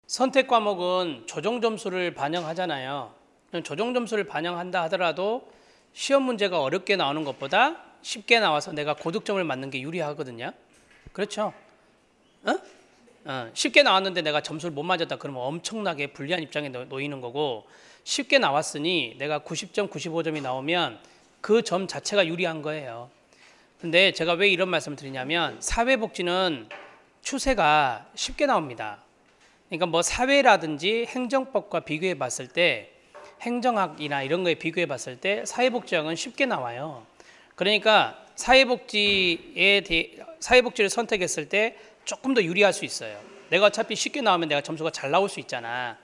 선택 과목은 조정 점수를 반영하잖아요. 조정 점수를 반영한다 하더라도 시험 문제가 어렵게 나오는 것보다 쉽게 나와서 내가 고득점을 맞는 게 유리하거든요. 그렇죠? 쉽게 나왔는데 내가 점수를 못 맞았다 그러면 엄청나게 불리한 입장에 놓이는 거고, 쉽게 나왔으니 내가 90점, 95점이 나오면 그 점 자체가 유리한 거예요. 근데 제가 왜 이런 말씀을 드리냐면, 사회복지는 추세가 쉽게 나옵니다. 그러니까 뭐 사회라든지 행정법과 비교해 봤을 때, 행정학이나 이런 거에 비교해 봤을 때 사회복지학은 쉽게 나와요. 그러니까 사회복지를 선택했을 때 조금 더 유리할 수 있어요. 내가 어차피 쉽게 나오면 내가 점수가 잘 나올 수 있잖아.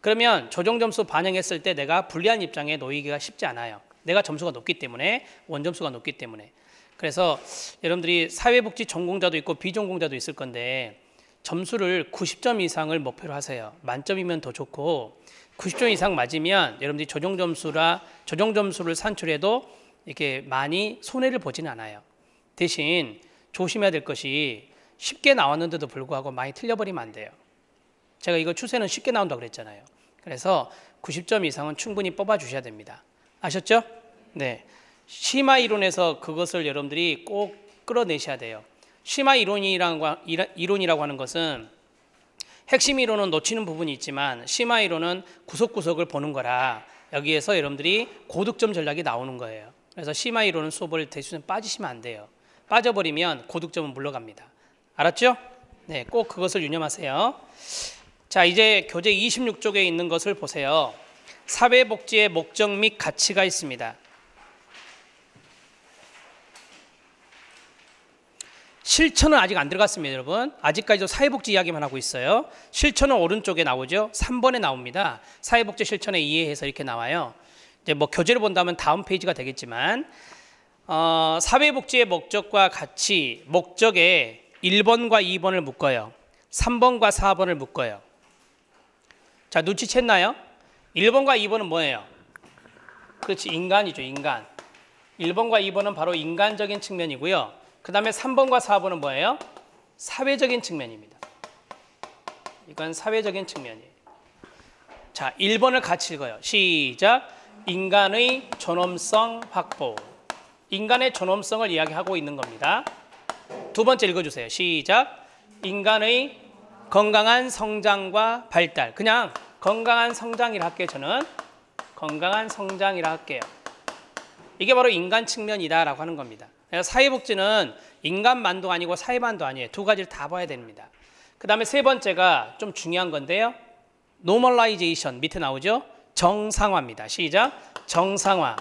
그러면 조정 점수 반영했을 때 내가 불리한 입장에 놓이기가 쉽지 않아요. 내가 점수가 높기 때문에, 원점수가 높기 때문에. 그래서 여러분들이 사회복지 전공자도 있고 비전공자도 있을 건데, 점수를 90점 이상을 목표로 하세요. 만점이면 더 좋고, 90점 이상 맞으면 여러분들이 조정 점수를 산출해도 이렇게 많이 손해를 보지는 않아요. 대신 조심해야 될 것이, 쉽게 나왔는데도 불구하고 많이 틀려버리면 안 돼요. 제가 이거 추세는 쉽게 나온다고 그랬잖아요. 그래서 90점 이상은 충분히 뽑아 주셔야 됩니다. 아셨죠? 네. 심화 이론에서 그것을 여러분들이 꼭 끌어내셔야 돼요. 심화 이론이라고 하는 것은 핵심 이론은 놓치는 부분이 있지만 심화 이론은 구석구석을 보는 거라, 여기에서 여러분들이 고득점 전략이 나오는 거예요. 그래서 심화 이론은 수업을 대수는 빠지시면 안 돼요. 빠져버리면 고득점은 물러갑니다. 알았죠? 네, 꼭 그것을 유념하세요. 자, 이제 교재 26쪽에 있는 것을 보세요. 사회복지의 목적 및 가치가 있습니다. 실천은 아직 안 들어갔습니다, 여러분. 아직까지도 사회복지 이야기만 하고 있어요. 실천은 오른쪽에 나오죠. 3번에 나옵니다. 사회복지 실천에 이해해서 이렇게 나와요. 이제 뭐 교재를 본다면 다음 페이지가 되겠지만, 사회복지의 목적과 가치, 목적에 1번과 2번을 묶어요. 3번과 4번을 묶어요. 자, 눈치챘나요? 1번과 2번은 뭐예요? 그렇지, 인간이죠, 인간. 1번과 2번은 바로 인간적인 측면이고요. 그 다음에 3번과 4번은 뭐예요? 사회적인 측면입니다. 이건 사회적인 측면이에요. 자, 1번을 같이 읽어요. 시작. 인간의 존엄성 확보. 인간의 존엄성을 이야기하고 있는 겁니다. 두 번째 읽어주세요. 시작. 인간의 건강한 성장과 발달. 그냥 건강한 성장이라 할게요. 저는 건강한 성장이라 할게요. 이게 바로 인간 측면이다라고 하는 겁니다. 사회복지는 인간만도 아니고 사회만도 아니에요. 두 가지를 다 봐야 됩니다. 그 다음에 세 번째가 좀 중요한 건데요. 노멀라이제이션 밑에 나오죠. 정상화입니다. 시작. 정상화.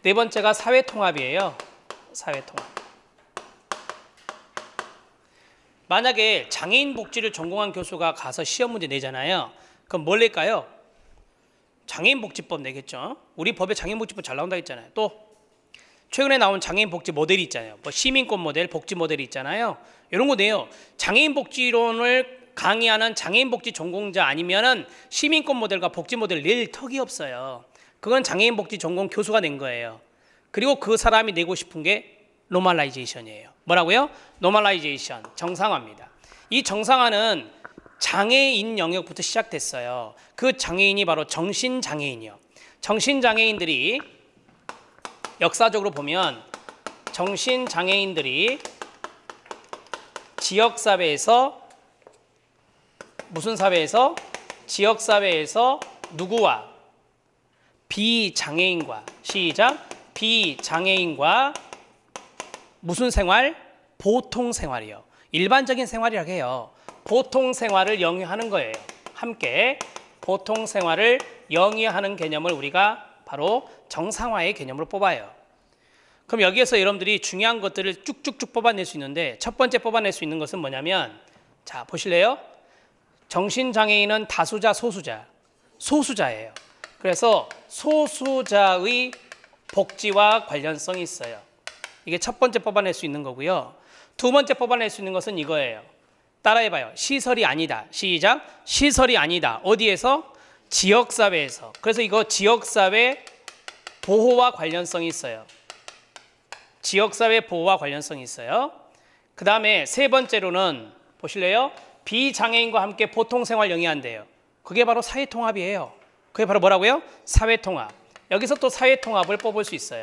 네 번째가 사회통합이에요. 사회통합. 만약에 장애인 복지를 전공한 교수가 가서 시험 문제 내잖아요. 그럼 뭘 낼까요? 장애인 복지법 내겠죠. 우리 법에 장애인 복지법 잘 나온다 했잖아요. 또 최근에 나온 장애인 복지 모델이 있잖아요. 뭐 시민권 모델, 복지 모델이 있잖아요. 이런 거 내요. 장애인 복지론을 강의하는 장애인 복지 전공자 아니면은 시민권 모델과 복지 모델 낼 턱이 없어요. 그건 장애인 복지 전공 교수가 낸 거예요. 그리고 그 사람이 내고 싶은 게 노멀라이제이션이에요. 뭐라고요? 노멀라이제이션, 정상화입니다. 이 정상화는 장애인 영역부터 시작됐어요. 그 장애인이 바로 정신장애인이요. 정신장애인들이 역사적으로 보면 정신장애인들이 지역사회에서 무슨 사회에서? 지역사회에서 누구와? 비장애인과. 시작. 비장애인과 무슨 생활? 보통 생활이요. 일반적인 생활이라고 해요. 보통 생활을 영위하는 거예요. 함께 보통 생활을 영위하는 개념을 우리가 바로 정상화의 개념으로 뽑아요. 그럼 여기에서 여러분들이 중요한 것들을 쭉쭉쭉 뽑아낼 수 있는데, 첫 번째 뽑아낼 수 있는 것은 뭐냐면, 자 보실래요? 정신장애인은 다수자, 소수자? 소수자예요. 그래서 소수자의 복지와 관련성이 있어요. 이게 첫 번째 뽑아낼 수 있는 거고요. 두 번째 뽑아낼 수 있는 것은 이거예요. 따라해봐요. 시설이 아니다. 시작. 시설이 아니다. 어디에서? 지역사회에서. 그래서 이거 지역사회 보호와 관련성이 있어요. 지역사회 보호와 관련성이 있어요. 그 다음에 세 번째로는 보실래요? 비장애인과 함께 보통생활 영위한대요. 그게 바로 사회통합이에요. 그게 바로 뭐라고요? 사회통합. 여기서 또 사회통합을 뽑을 수 있어요.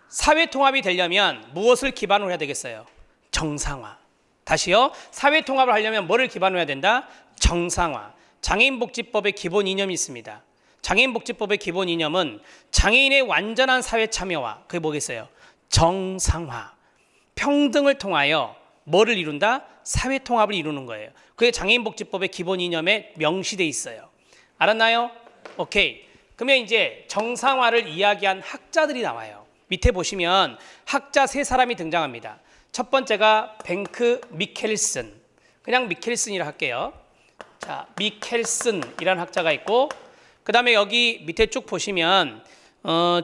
사회통합이 되려면 무엇을 기반으로 해야 되겠어요? 정상화. 다시요. 사회통합을 하려면 뭐를 기반으로 해야 된다? 정상화. 장애인복지법의 기본 이념이 있습니다. 장애인복지법의 기본 이념은 장애인의 완전한 사회 참여와 그게 뭐겠어요? 정상화. 평등을 통하여 뭐를 이룬다? 사회통합을 이루는 거예요. 그게 장애인복지법의 기본 이념에 명시돼 있어요. 알았나요? 오케이. 그러면 이제 정상화를 이야기한 학자들이 나와요. 밑에 보시면 학자 세 사람이 등장합니다. 첫 번째가 뱅크 미켈슨. 그냥 미켈슨이라 할게요. 자, 미켈슨이라는 학자가 있고, 그 다음에 여기 밑에 쭉 보시면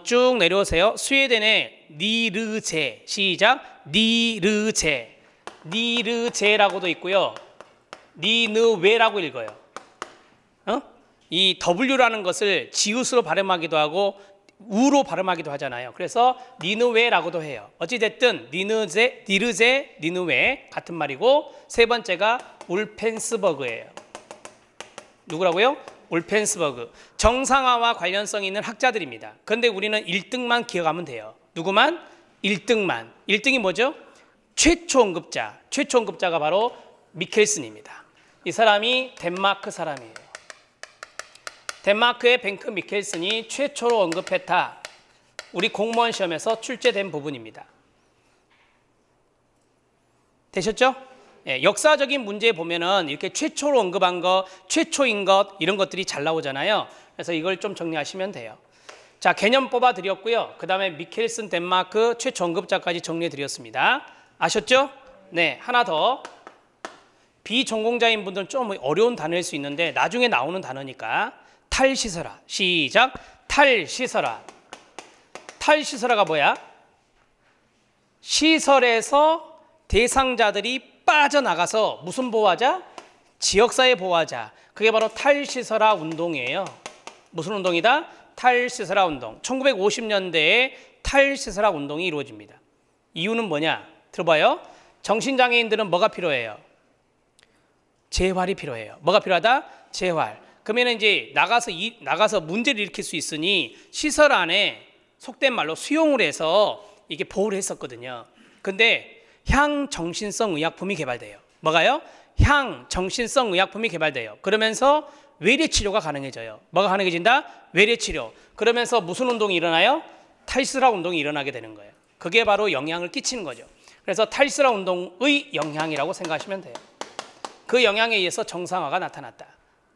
쭉 내려오세요. 스웨덴의 니르제. 시작. 니르제. 니르제라고도 있고요. 니느웨라고 읽어요. 이 W라는 것을 지읒으로 발음하기도 하고 우로 발음하기도 하잖아요. 그래서 니느웨라고도 해요. 어찌됐든 니르제, 니느웨 같은 말이고, 세 번째가 울펜스버그예요. 누구라고요? 울펜스버그. 정상화와 관련성이 있는 학자들입니다. 그런데 우리는 1등만 기억하면 돼요. 누구만? 1등만. 1등이 뭐죠? 최초 언급자. 최초 언급자가 바로 미켈슨입니다. 이 사람이 덴마크 사람이에요. 덴마크의 뱅크 미켈슨이 최초로 언급했다. 우리 공무원 시험에서 출제된 부분입니다. 되셨죠? 예, 역사적인 문제에 보면은 이렇게 최초로 언급한 것, 최초인 것 이런 것들이 잘 나오잖아요. 그래서 이걸 좀 정리하시면 돼요. 자, 개념 뽑아 드렸고요. 그 다음에 미켈슨 덴마크 최초 언급자까지 정리해 드렸습니다. 아셨죠? 네, 하나 더. 비전공자인 분들은 좀 어려운 단어일 수 있는데 나중에 나오는 단어니까 탈시설화. 시작. 탈시설화. 탈시설화가 뭐야? 시설에서 대상자들이 빠져나가서 무슨 보호하자? 지역사회 보호하자. 그게 바로 탈시설화 운동이에요. 무슨 운동이다? 탈시설화 운동. 1950년대에 탈시설화 운동이 이루어집니다. 이유는 뭐냐? 들어봐요. 정신장애인들은 뭐가 필요해요? 재활이 필요해요. 뭐가 필요하다? 재활. 그러면 이제 나가서 문제를 일으킬 수 있으니 시설 안에 속된 말로 수용을 해서 이게 보호를 했었거든요. 근데 향정신성 의약품이 개발돼요. 뭐가요? 향정신성 의약품이 개발돼요. 그러면서 외래치료가 가능해져요. 뭐가 가능해진다? 외래치료. 그러면서 무슨 운동이 일어나요? 탈시설화 운동이 일어나게 되는 거예요. 그게 바로 영향을 끼치는 거죠. 그래서 탈시설화 운동의 영향이라고 생각하시면 돼요. 그 영향에 의해서 정상화가 나타났다.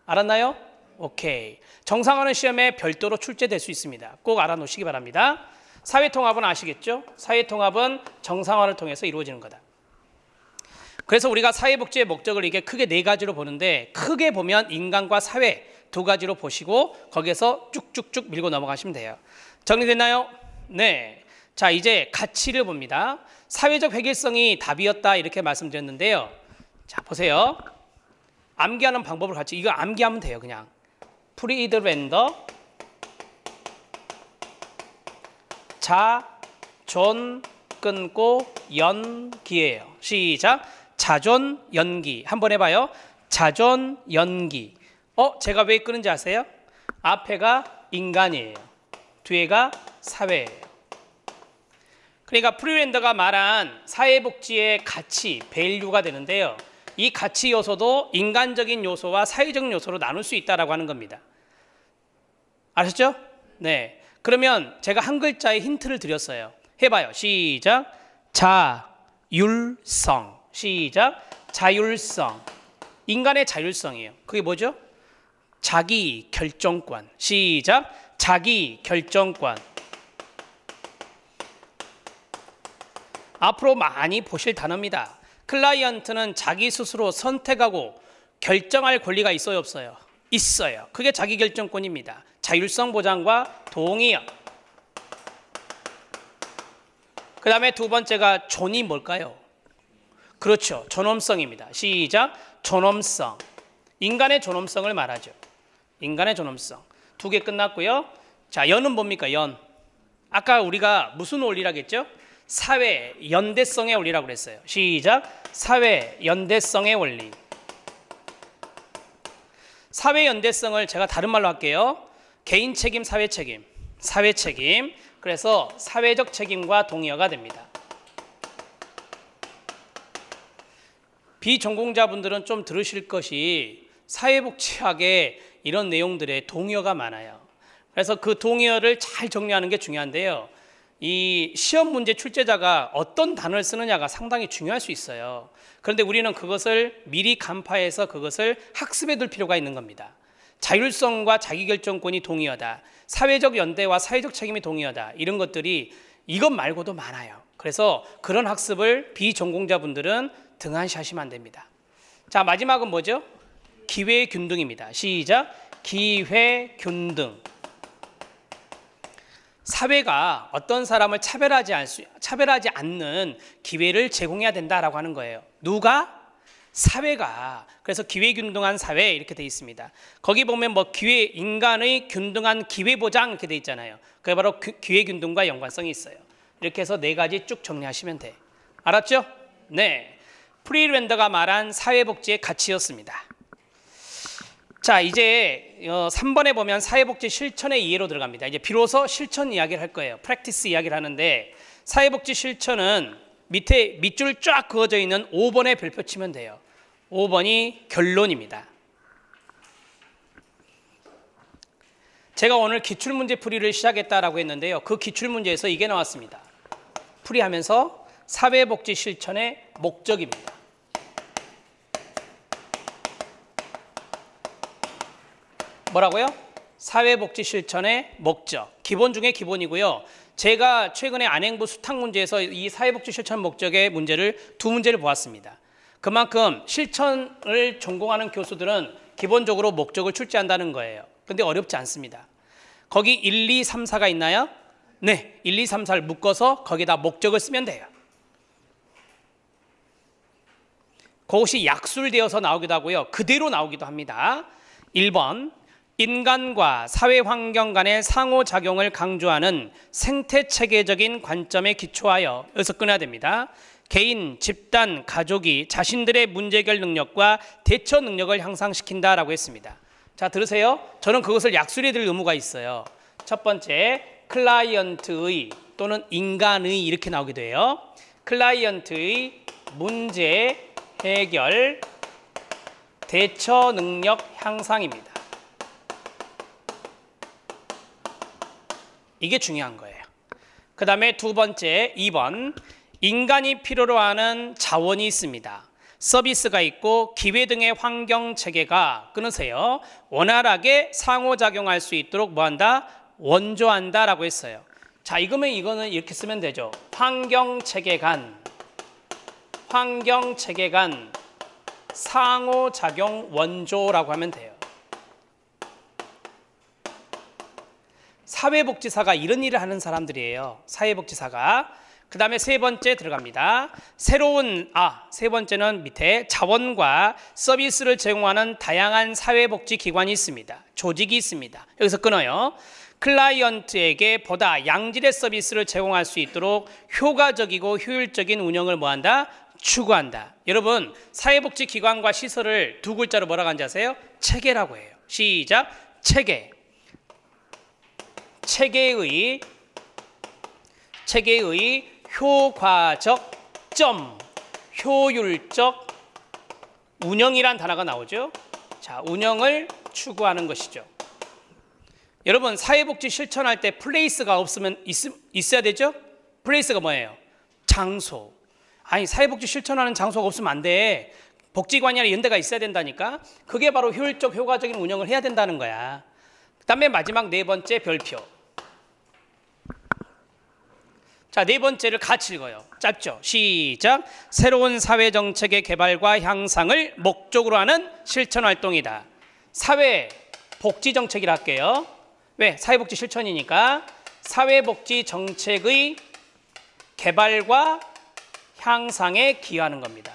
알았나요? 오케이. 정상화는 시험에 별도로 출제될 수 있습니다. 꼭 알아놓으시기 바랍니다. 사회통합은 아시겠죠? 사회통합은 정상화를 통해서 이루어지는 거다. 그래서 우리가 사회복지의 목적을 이게 크게 네 가지로 보는데, 크게 보면 인간과 사회 두 가지로 보시고 거기에서 쭉쭉쭉 밀고 넘어가시면 돼요. 정리됐나요? 네. 자, 이제 가치를 봅니다. 사회적 획일성이 답이었다 이렇게 말씀드렸는데요. 자, 보세요. 암기하는 방법을 같이 이거 암기하면 돼요. 그냥 프리드 랜더 자, 존, 끊고 연기예요. 시작. 자존, 연기. 한번 해봐요. 자존, 연기. 제가 왜 끄는지 아세요? 앞에가 인간이에요. 뒤에가 사회예요. 그러니까 프리랜더가 말한 사회복지의 가치, 밸류가 되는데요. 이 가치 요소도 인간적인 요소와 사회적 요소로 나눌 수 있다라고 하는 겁니다. 아셨죠? 네. 그러면 제가 한 글자의 힌트를 드렸어요. 해봐요. 시작. 자율성. 시작. 자율성. 인간의 자율성이에요. 그게 뭐죠? 자기 결정권. 시작. 자기 결정권. 앞으로 많이 보실 단어입니다. 클라이언트는 자기 스스로 선택하고 결정할 권리가 있어요, 없어요? 있어요. 그게 자기 결정권입니다. 자율성 보장과 동의요. 그 다음에 두 번째가 존이 뭘까요? 그렇죠. 존엄성입니다. 시작. 존엄성. 인간의 존엄성을 말하죠. 인간의 존엄성. 두 개 끝났고요. 자, 연은 뭡니까? 연. 아까 우리가 무슨 원리라고 했죠? 사회 연대성의 원리라고 그랬어요. 시작. 사회 연대성의 원리. 사회 연대성을 제가 다른 말로 할게요. 개인 책임, 사회 책임. 사회 책임. 그래서 사회적 책임과 동의어가 됩니다. 비전공자분들은 좀 들으실 것이 사회복지학에 이런 내용들의 동의어가 많아요. 그래서 그 동의어를 잘 정리하는 게 중요한데요. 이 시험 문제 출제자가 어떤 단어를 쓰느냐가 상당히 중요할 수 있어요. 그런데 우리는 그것을 미리 간파해서 그것을 학습해 둘 필요가 있는 겁니다. 자율성과 자기결정권이 동의어다. 사회적 연대와 사회적 책임이 동의어다. 이런 것들이 이것 말고도 많아요. 그래서 그런 학습을 비전공자분들은 등한시하시면 안 됩니다. 자, 마지막은 뭐죠? 기회균등입니다. 시작. 기회균등. 사회가 어떤 사람을 차별하지 않는 기회를 제공해야 된다라고 하는 거예요. 누가? 사회가. 그래서 기회균등한 사회 이렇게 돼 있습니다. 거기 보면 뭐 인간의 균등한 기회보장 이렇게 돼 있잖아요. 그게 바로 기회균등과 연관성이 있어요. 이렇게 해서 4가지 쭉 정리하시면 돼. 알았죠? 네. 프리랜더가 말한 사회복지의 가치였습니다. 자, 이제 3번에 보면 사회복지 실천의 이해로 들어갑니다. 이제 비로소 실천 이야기를 할 거예요. 프랙티스 이야기를 하는데 사회복지 실천은 밑에 밑줄 쫙 그어져 있는 5번에 별표 치면 돼요. 5번이 결론입니다. 제가 오늘 기출문제 풀이를 시작했다라고 했는데요. 그 기출문제에서 이게 나왔습니다. 풀이하면서 사회복지 실천의 목적입니다. 뭐라고요? 사회복지 실천의 목적. 기본 중에 기본이고요. 제가 최근에 안행부 수탁 문제에서 이 사회복지 실천 목적의 문제를 2문제를 보았습니다. 그만큼 실천을 전공하는 교수들은 기본적으로 목적을 출제한다는 거예요. 근데 어렵지 않습니다. 거기 1, 2, 3, 4가 있나요? 네, 1, 2, 3, 4를 묶어서 거기다 목적을 쓰면 돼요. 그것이 약술되어서 나오기도 하고요. 그대로 나오기도 합니다. 1번. 인간과 사회환경 간의 상호작용을 강조하는 생태체계적인 관점에 기초하여 여기서 끊어야 됩니다. 개인, 집단, 가족이 자신들의 문제해결 능력과 대처 능력을 향상시킨다라고 했습니다. 자, 들으세요. 저는 그것을 약술해 드릴 의무가 있어요. 첫 번째, 클라이언트의 또는 인간의 이렇게 나오기도 해요. 클라이언트의 문제 해결 대처 능력 향상입니다. 이게 중요한 거예요. 그 다음에 2번째, 2번. 인간이 필요로 하는 자원이 있습니다. 서비스가 있고 기회 등의 환경 체계가 끊으세요. 원활하게 상호작용할 수 있도록 뭐한다? 원조한다라고 했어요. 자, 이거는 이렇게 쓰면 되죠. 환경 체계 간 상호작용 원조라고 하면 돼요. 사회복지사가 이런 일을 하는 사람들이에요. 사회복지사가. 그 다음에 3번째 들어갑니다. 세 번째는 밑에 자원과 서비스를 제공하는 다양한 사회복지기관이 있습니다. 조직이 있습니다. 여기서 끊어요. 클라이언트에게 보다 양질의 서비스를 제공할 수 있도록 효과적이고 효율적인 운영을 뭐한다? 추구한다. 여러분, 사회복지기관과 시설을 2글자로 뭐라고 하는지 아세요? 체계라고 해요. 시작. 체계. 체계의 효과적 효율적 운영이란 단어가 나오죠. 자, 운영을 추구하는 것이죠. 여러분, 사회복지 실천할 때 플레이스가 있어야 되죠? 플레이스가 뭐예요? 장소. 아니, 사회복지 실천하는 장소가 없으면 안 돼. 복지관이나 이런 데가 있어야 된다니까. 그게 바로 효율적 효과적인 운영을 해야 된다는 거야. 그 다음에 마지막 4번째 별표. 자, 4번째를 같이 읽어요. 짧죠? 시작. 새로운 사회정책의 개발과 향상을 목적으로 하는 실천활동이다. 사회복지정책이라 할게요. 왜? 사회복지 실천이니까. 사회복지정책의 개발과 향상에 기여하는 겁니다.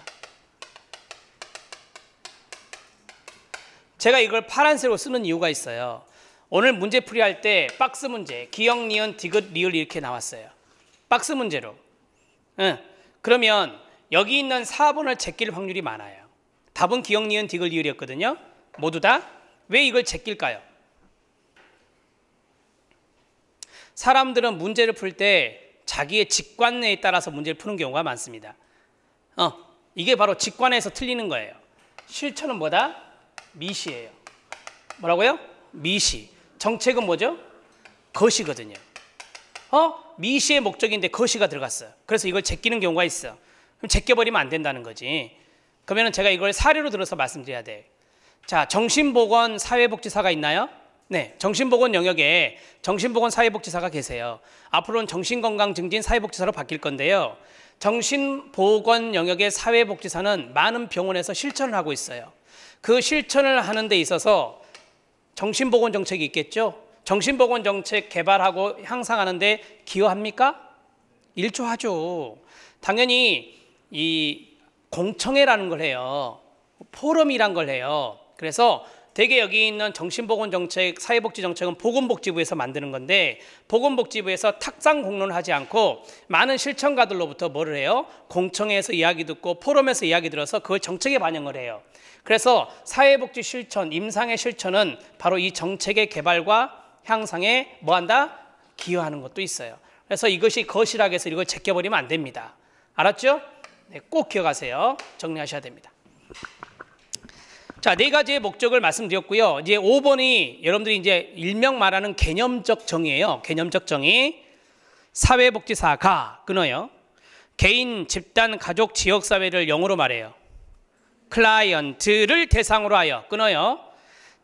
제가 이걸 파란색으로 쓰는 이유가 있어요. 오늘 문제풀이 할 때 박스 문제, 기역, 니은, 디귿, 리을 이렇게 나왔어요. 박스 문제로. 응. 그러면 여기 있는 4번을 제낄 확률이 많아요. 답은 기역, 니은, 디귿, 리을이었거든요. 모두 다. 왜 이걸 제낄까요? 사람들은 문제를 풀 때 자기의 직관에 따라서 문제를 푸는 경우가 많습니다. 이게 바로 직관에서 틀리는 거예요. 실천은 뭐다? 미시예요. 뭐라고요? 미시. 정책은 뭐죠? 거시거든요. 미시의 목적인데 거시가 들어갔어요. 그래서 이걸 제끼는 경우가 있어. 그럼 제껴버리면 안 된다는 거지. 그러면 제가 이걸 사례로 들어서 말씀드려야 돼. 자, 정신보건 사회복지사가 있나요? 네, 정신보건 영역에 정신보건 사회복지사가 계세요. 앞으로는 정신건강증진 사회복지사로 바뀔 건데요. 정신보건 영역의 사회복지사는 많은 병원에서 실천을 하고 있어요. 그 실천을 하는 데 있어서 정신보건 정책이 있겠죠. 정신보건 정책 개발하고 향상하는 데 기여합니까? 일조하죠. 당연히 이 공청회라는 걸 해요. 포럼이란 걸 해요. 그래서 대개 여기 있는 정신보건 정책, 사회복지 정책은 보건복지부에서 만드는 건데 보건복지부에서 탁상 공론을 하지 않고 많은 실천가들로부터 뭐를 해요? 공청회에서 이야기 듣고 포럼에서 이야기 들어서 그걸 정책에 반영을 해요. 그래서 사회복지 실천, 임상의 실천은 바로 이 정책의 개발과 향상에 뭐한다? 기여하는 것도 있어요. 그래서 이것이 거시라고 해서 이걸 제껴버리면 안 됩니다. 알았죠? 네, 꼭 기억하세요. 정리하셔야 됩니다. 자, 4가지의 목적을 말씀드렸고요. 이제 5번이 여러분들이 이제 일명 말하는 개념적 정의예요. 개념적 정의. 사회복지사가 끊어요. 개인, 집단, 가족, 지역사회를 영어로 말해요. 클라이언트를 대상으로 하여 끊어요.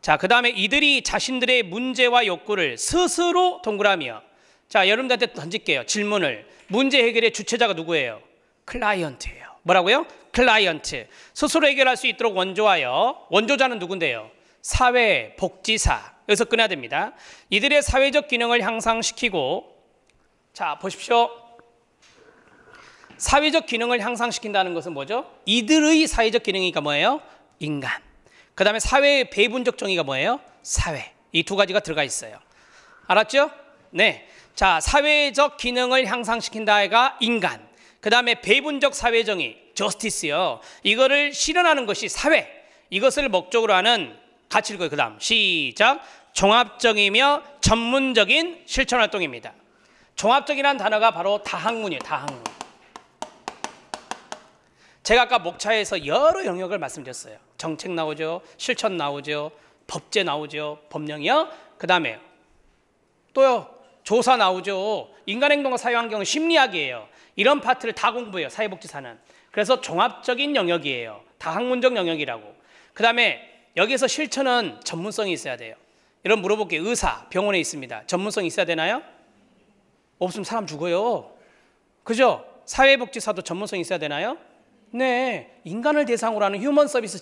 자, 그 다음에 이들이 자신들의 문제와 욕구를 스스로 동그라미요. 자, 여러분들한테 던질게요. 질문을. 문제 해결의 주체자가 누구예요? 클라이언트예요. 뭐라고요? 클라이언트. 스스로 해결할 수 있도록 원조하여. 원조자는 누군데요? 사회복지사. 여기서 끊어야 됩니다. 이들의 사회적 기능을 향상시키고, 자, 보십시오. 사회적 기능을 향상시킨다는 것은 뭐죠? 이들의 사회적 기능이니까 뭐예요? 인간. 그 다음에 사회의 배분적 정의가 뭐예요? 사회. 이 2가지가 들어가 있어요. 알았죠? 네. 자, 사회적 기능을 향상시킨다가 인간. 그 다음에 배분적 사회정의, 저스티스요. 이거를 실현하는 것이 사회. 이것을 목적으로 하는 같이 읽어요. 그 다음 시작. 종합적이며 전문적인 실천활동입니다. 종합적이라는 단어가 바로 다학문이에요. 다학문. 제가 아까 목차에서 여러 영역을 말씀드렸어요. 정책 나오죠. 실천 나오죠. 법제 나오죠. 법령이요. 그 다음에 또요. 조사 나오죠. 인간행동과 사회환경은 심리학이에요. 이런 파트를 다 공부해요. 사회복지사는. 그래서 종합적인 영역이에요. 다학문적 영역이라고. 그 다음에 여기서 실천은 전문성이 있어야 돼요. 여러분 물어볼게요. 의사 병원에 있습니다. 전문성이 있어야 되나요? 없으면 사람 죽어요. 그죠? 사회복지사도 전문성이 있어야 되나요? 네. 인간을 대상으로 하는 휴먼 서비스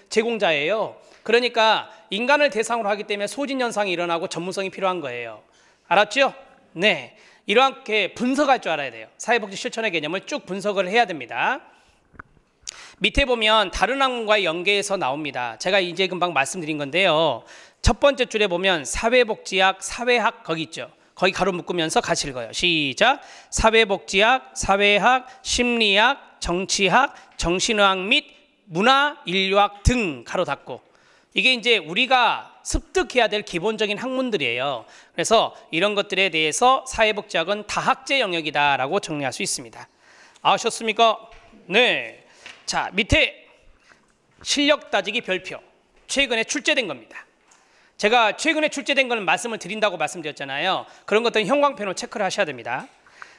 제공자예요. 그러니까 인간을 대상으로 하기 때문에 소진현상이 일어나고 전문성이 필요한 거예요. 알았죠? 네. 이렇게 분석할 줄 알아야 돼요. 사회복지 실천의 개념을 쭉 분석을 해야 됩니다. 밑에 보면 다른 학문과의 연계에서 나옵니다. 제가 이제 금방 말씀드린 건데요. 첫 번째 줄에 보면 사회복지학, 사회학 거기 있죠. 거기 가로 묶으면서 같이 읽어요. 시작. 사회복지학, 사회학, 심리학, 정치학, 정신의학 및 문화, 인류학 등 가로 닫고. 이게 이제 우리가 습득해야 될 기본적인 학문들이에요. 그래서 이런 것들에 대해서 사회복지학은 다학제 영역이다라고 정리할 수 있습니다. 아셨습니까? 네. 자, 밑에 실력 따지기 별표. 최근에 출제된 겁니다. 제가 최근에 출제된 걸 말씀을 드린다고 말씀드렸잖아요. 그런 것들은 형광펜으로 체크를 하셔야 됩니다.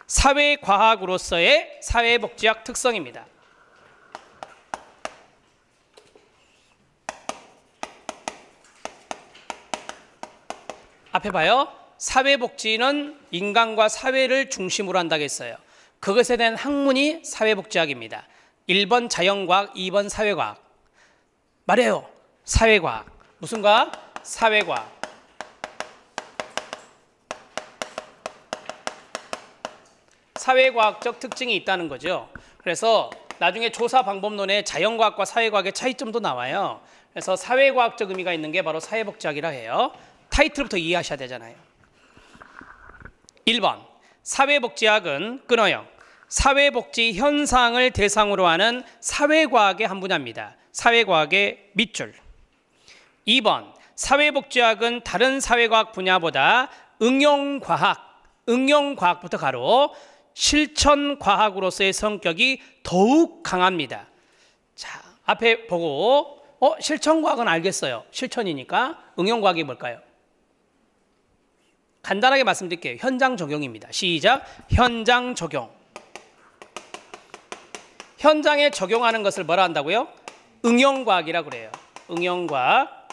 사회과학으로서의 사회복지학 특성입니다. 앞에 봐요. 사회복지는 인간과 사회를 중심으로 한다고 했어요. 그것에 대한 학문이 사회복지학입니다. 1번 자연과학, 2번 사회과학. 말해요. 사회과학. 무슨 과학? 사회과학. 사회과학적 특징이 있다는 거죠. 그래서 나중에 조사 방법론에 자연과학과 사회과학의 차이점도 나와요. 그래서 사회과학적 의미가 있는 게 바로 사회복지학이라 해요. 타이틀부터 이해하셔야 되잖아요. 1번 사회복지학은 끊어요. 사회복지 현상을 대상으로 하는 사회과학의 한 분야입니다. 사회과학의 밑줄. 2번, 사회복지학은 다른 사회과학 분야보다 응용과학부터 가로 실천과학으로서의 성격이 더욱 강합니다. 자, 앞에 보고 실천과학은 알겠어요. 실천이니까 응용과학이 뭘까요? 간단하게 말씀드릴게요. 현장 적용입니다. 시작. 현장 적용. 현장에 적용하는 것을 뭐라 한다고요? 응용과학이라고 그래요. 응용과학.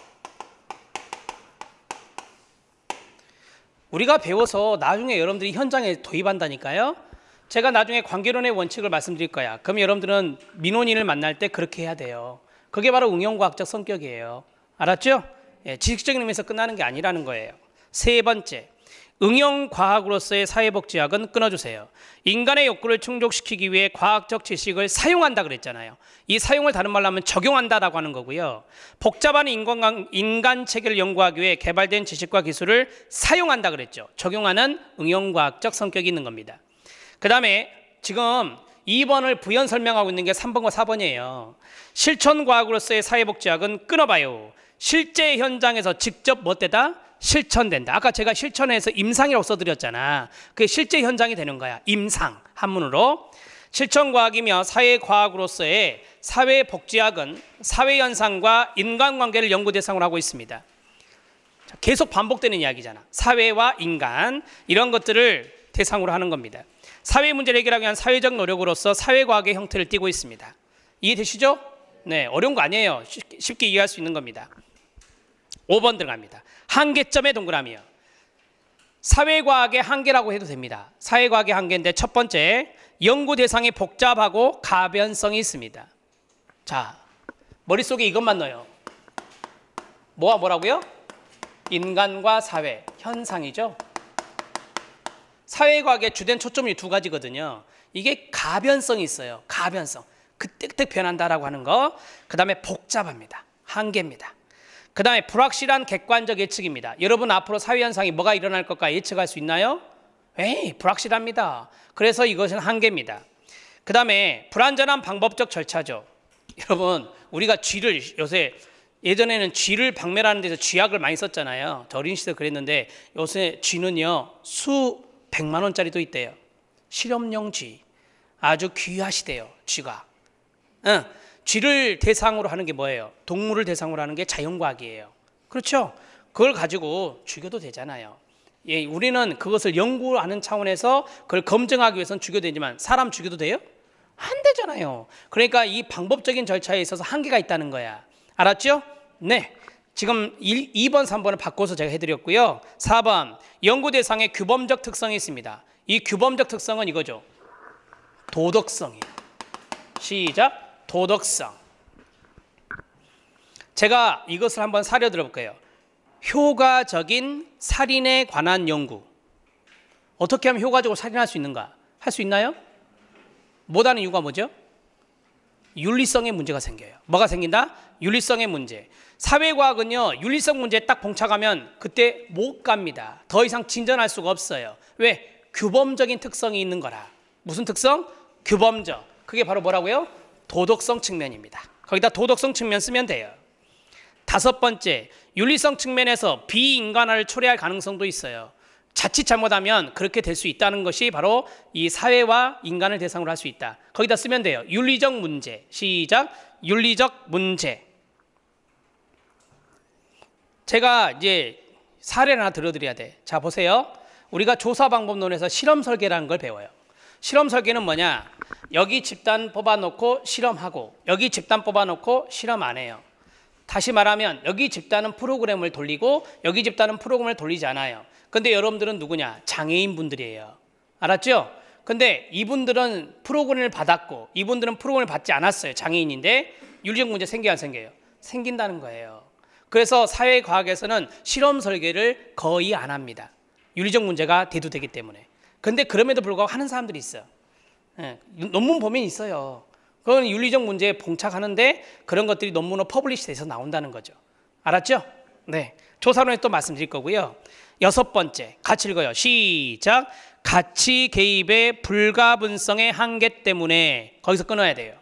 우리가 배워서 나중에 여러분들이 현장에 도입한다니까요. 제가 나중에 관계론의 원칙을 말씀드릴 거야. 그럼 여러분들은 민원인을 만날 때 그렇게 해야 돼요. 그게 바로 응용과학적 성격이에요. 알았죠? 예, 지식적인 의미에서 끝나는 게 아니라는 거예요. 세 번째, 응용과학으로서의 사회복지학은 끊어주세요. 인간의 욕구를 충족시키기 위해 과학적 지식을 사용한다 그랬잖아요. 이 사용을 다른 말로 하면 적용한다라고 하는 거고요. 복잡한 인간 체계를 연구하기 위해 개발된 지식과 기술을 사용한다 그랬죠. 적용하는 응용과학적 성격이 있는 겁니다. 그 다음에 지금 2번을 부연 설명하고 있는 게 3번과 4번이에요. 실천과학으로서의 사회복지학은 끊어봐요. 실제 현장에서 직접 뭐 되다? 실천된다. 아까 제가 실천해서 임상이라고 써드렸잖아. 그게 실제 현장이 되는 거야. 임상, 한문으로. 실천과학이며 사회과학으로서의 사회복지학은 사회현상과 인간관계를 연구 대상으로 하고 있습니다. 계속 반복되는 이야기잖아. 사회와 인간, 이런 것들을 대상으로 하는 겁니다. 사회 문제를 해결하기 위한 사회적 노력으로서 사회과학의 형태를 띠고 있습니다. 이해되시죠? 네, 어려운 거 아니에요. 쉽게 이해할 수 있는 겁니다. 5번 들어갑니다. 한계점의 동그라미요. 사회과학의 한계라고 해도 됩니다. 사회과학의 한계인데 첫 번째, 연구 대상이 복잡하고 가변성이 있습니다. 자, 머릿속에 이것만 넣어요. 뭐라고요? 인간과 사회, 현상이죠. 사회과학의 주된 초점이 두 가지거든요. 이게 가변성이 있어요. 가변성. 그때그때 변한다라고 하는 거. 그 다음에 복잡합니다. 한계입니다. 그 다음에 불확실한 객관적 예측입니다. 여러분 앞으로 사회현상이 뭐가 일어날 것까 예측할 수 있나요? 에이, 불확실합니다. 그래서 이것은 한계입니다. 그 다음에 불완전한 방법적 절차죠. 여러분, 우리가 쥐를 요새 예전에는 쥐를 박멸하는 데서 쥐약을 많이 썼잖아요. 저 어린 시절 그랬는데 요새 쥐는요 수백만 원짜리도 있대요. 실험용 쥐. 아주 귀하시대요. 쥐가. 쥐를 대상으로 하는 게 뭐예요? 동물을 대상으로 하는 게 자연과학이에요. 그렇죠? 그걸 가지고 죽여도 되잖아요. 예, 우리는 그것을 연구하는 차원에서 그걸 검증하기 위해서는 죽여도 되지만 사람 죽여도 돼요? 안 되잖아요. 그러니까 이 방법적인 절차에 있어서 한계가 있다는 거야. 알았죠? 네. 지금 2번, 3번을 바꿔서 제가 해드렸고요. 4번, 연구 대상의 규범적 특성이 있습니다. 이 규범적 특성은 이거죠. 도덕성이에요. 시작. 도덕성. 제가 이것을 한번 사려 들어볼게요. 효과적인 살인에 관한 연구. 어떻게 하면 효과적으로 살인할 수 있는가? 할 수 있나요? 못하는 이유가 뭐죠? 윤리성의 문제가 생겨요. 뭐가 생긴다? 윤리성의 문제. 사회과학은요, 윤리성 문제에 딱 봉착하면 그때 못 갑니다. 더 이상 진전할 수가 없어요. 왜? 규범적인 특성이 있는 거라. 무슨 특성? 규범적. 그게 바로 뭐라고요? 도덕성 측면입니다. 거기다 도덕성 측면 쓰면 돼요. 5번째, 윤리성 측면에서 비인간화를 초래할 가능성도 있어요. 자칫 잘못하면 그렇게 될 수 있다는 것이 바로 이 사회와 인간을 대상으로 할 수 있다. 거기다 쓰면 돼요. 윤리적 문제. 시작. 윤리적 문제. 제가 이제 사례를 하나 들어드려야 돼. 자, 보세요. 우리가 조사방법론에서 실험 설계라는 걸 배워요. 실험 설계는 뭐냐? 여기 집단 뽑아놓고 실험하고 여기 집단 뽑아놓고 실험 안 해요. 다시 말하면 여기 집단은 프로그램을 돌리고 여기 집단은 프로그램을 돌리지 않아요. 근데 여러분들은 누구냐? 장애인분들이에요. 알았죠? 근데 이분들은 프로그램을 받았고 이분들은 프로그램을 받지 않았어요. 장애인인데 윤리적 문제 생겨요, 안 생겨요? 생긴다는 거예요. 그래서 사회과학에서는 실험 설계를 거의 안 합니다. 윤리적 문제가 대두되기 때문에. 근데 그럼에도 불구하고 하는 사람들이 있어요. 예, 논문 보면 있어요. 그건 윤리적 문제에 봉착하는데 그런 것들이 논문으로 퍼블리시 돼서 나온다는 거죠. 알았죠? 네. 조사론에 또 말씀드릴 거고요. 6번째, 같이 읽어요. 시작. 가치 개입의 불가분성의 한계 때문에 거기서 끊어야 돼요.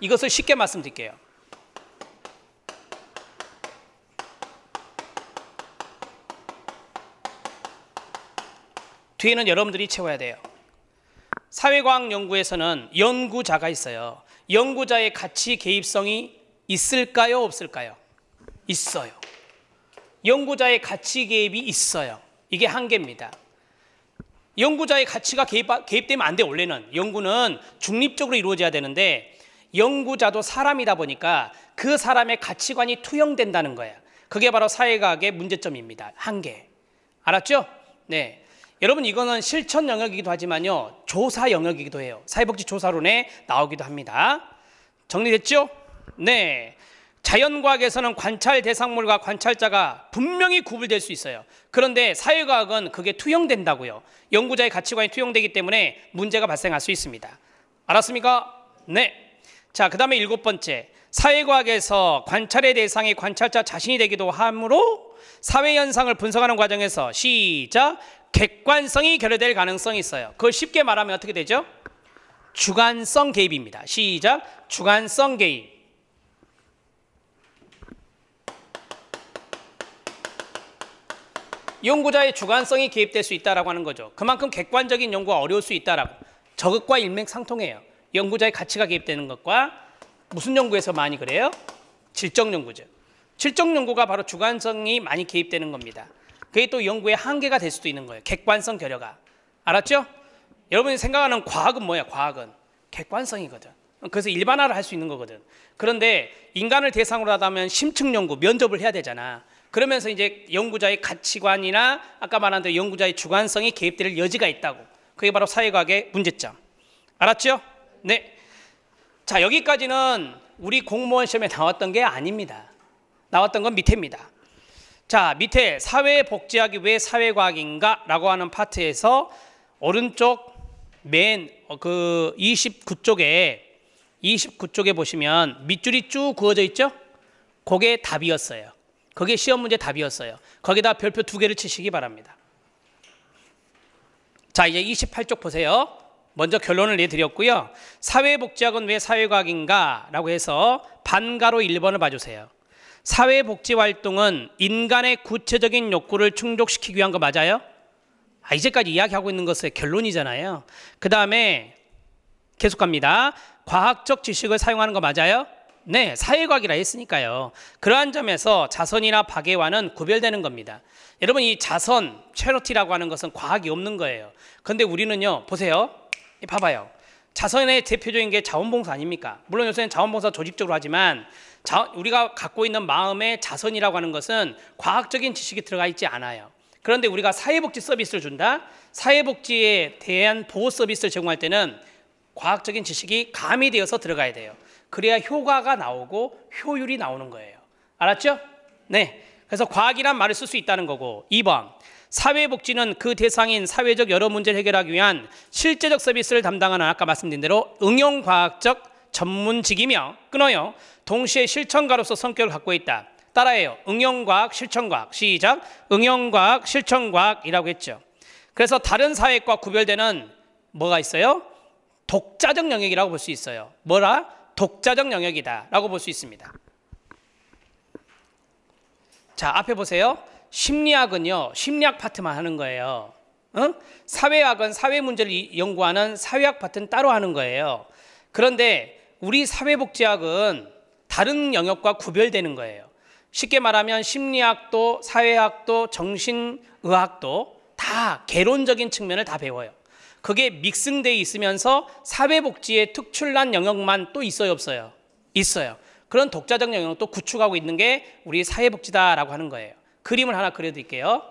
이것을 쉽게 말씀드릴게요. 뒤에는 여러분들이 채워야 돼요. 사회과학 연구에서는 연구자가 있어요. 연구자의 가치 개입성이 있을까요? 없을까요? 있어요. 연구자의 가치 개입이 있어요. 이게 한계입니다. 연구자의 가치가 개입되면 안 돼. 원래는 연구는 중립적으로 이루어져야 되는데 연구자도 사람이다 보니까 그 사람의 가치관이 투영된다는 거예요. 그게 바로 사회과학의 문제점입니다. 한계. 알았죠? 네. 여러분 이거는 실천 영역이기도 하지만요. 조사 영역이기도 해요. 사회복지 조사론에 나오기도 합니다. 정리됐죠? 네. 자연과학에서는 관찰 대상물과 관찰자가 분명히 구분될 수 있어요. 그런데 사회과학은 그게 투영된다고요. 연구자의 가치관이 투영되기 때문에 문제가 발생할 수 있습니다. 알았습니까? 네. 자, 그 다음에 7번째. 사회과학에서 관찰의 대상이 관찰자 자신이 되기도 하므로 사회현상을 분석하는 과정에서 시작! 객관성이 결여될 가능성이 있어요. 그걸 쉽게 말하면 어떻게 되죠? 주관성 개입입니다. 시작! 주관성 개입. 연구자의 주관성이 개입될 수 있다라고 하는 거죠. 그만큼 객관적인 연구가 어려울 수 있다라고. 저것과 일맥상통해요. 연구자의 가치가 개입되는 것과 무슨 연구에서 많이 그래요? 질적 연구죠. 질적 연구가 바로 주관성이 많이 개입되는 겁니다. 그게 또 연구의 한계가 될 수도 있는 거예요. 객관성 결여가. 알았죠? 여러분이 생각하는 과학은 뭐야? 과학은 객관성이거든. 그래서 일반화를 할 수 있는 거거든. 그런데 인간을 대상으로 하다면 심층 연구, 면접을 해야 되잖아. 그러면서 이제 연구자의 가치관이나 아까 말한 대로 연구자의 주관성이 개입될 여지가 있다고. 그게 바로 사회과학의 문제점. 알았죠? 네. 자, 여기까지는 우리 공무원 시험에 나왔던 게 아닙니다. 나왔던 건 밑에입니다. 자, 밑에 사회복지학이 왜 사회과학인가? 라고 하는 파트에서 오른쪽 맨 29쪽에 보시면 밑줄이 쭉 그어져 있죠? 그게 답이었어요. 그게 시험 문제 답이었어요. 거기다 별표 2개를 치시기 바랍니다. 자, 이제 28쪽 보세요. 먼저 결론을 내드렸고요. 사회복지학은 왜 사회과학인가? 라고 해서 반가로 1번을 봐주세요. 사회복지활동은 인간의 구체적인 욕구를 충족시키기 위한 거 맞아요? 이제까지 이야기하고 있는 것의 결론이잖아요. 그 다음에 계속 갑니다. 과학적 지식을 사용하는 거 맞아요? 네, 사회과학이라 했으니까요. 그러한 점에서 자선이나 박애와는 구별되는 겁니다. 여러분 이 자선, 체리티라고 하는 것은 과학이 없는 거예요. 그런데 우리는요, 보세요. 봐봐요. 자선의 대표적인 게 자원봉사 아닙니까? 물론 요새는 자원봉사 조직적으로 하지만 우리가 갖고 있는 마음의 자선이라고 하는 것은 과학적인 지식이 들어가 있지 않아요. 그런데 우리가 사회복지 서비스를 준다? 사회복지에 대한 보호 서비스를 제공할 때는 과학적인 지식이 가미되어서 들어가야 돼요. 그래야 효과가 나오고 효율이 나오는 거예요. 알았죠? 네. 그래서 과학이란 말을 쓸 수 있다는 거고. 2번. 사회복지는 그 대상인 사회적 여러 문제를 해결하기 위한 실제적 서비스를 담당하는 아까 말씀드린 대로 응용과학적 전문직이며 끊어요. 동시에 실천가로서 성격을 갖고 있다. 따라해요. 응용과학, 실천과학. 시작. 응용과학, 실천과학이라고 했죠. 그래서 다른 사회과 구별되는 뭐가 있어요? 독자적 영역이라고 볼 수 있어요. 뭐라? 독자적 영역이다 라고 볼 수 있습니다. 자, 앞에 보세요. 심리학은요, 심리학 파트만 하는 거예요. 사회학은 사회 문제를 연구하는 사회학 파트는 따로 하는 거예요. 그런데 우리 사회복지학은 다른 영역과 구별되는 거예요. 쉽게 말하면 심리학도 사회학도 정신의학도 다 개론적인 측면을 다 배워요. 그게 믹싱되어 있으면서 사회복지의 특출난 영역만 또 있어요, 없어요? 있어요. 그런 독자적 영역도 구축하고 있는 게 우리 사회복지다라고 하는 거예요. 그림을 하나 그려드릴게요.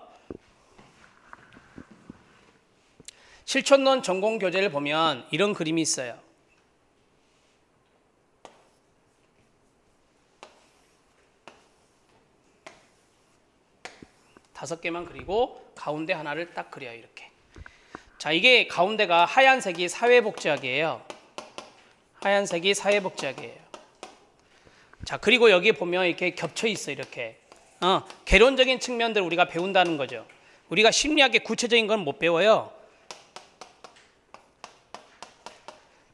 실천론 전공 교재를 보면 이런 그림이 있어요. 다섯 개만 그리고 가운데 하나를 딱 그려요, 이렇게. 자, 이게 가운데가 하얀색이 사회복지학이에요. 하얀색이 사회복지학이에요. 자, 그리고 여기 보면 이렇게 겹쳐 있어, 이렇게. 개론적인 측면들 우리가 배운다는 거죠. 우리가 심리학의 구체적인 건 못 배워요.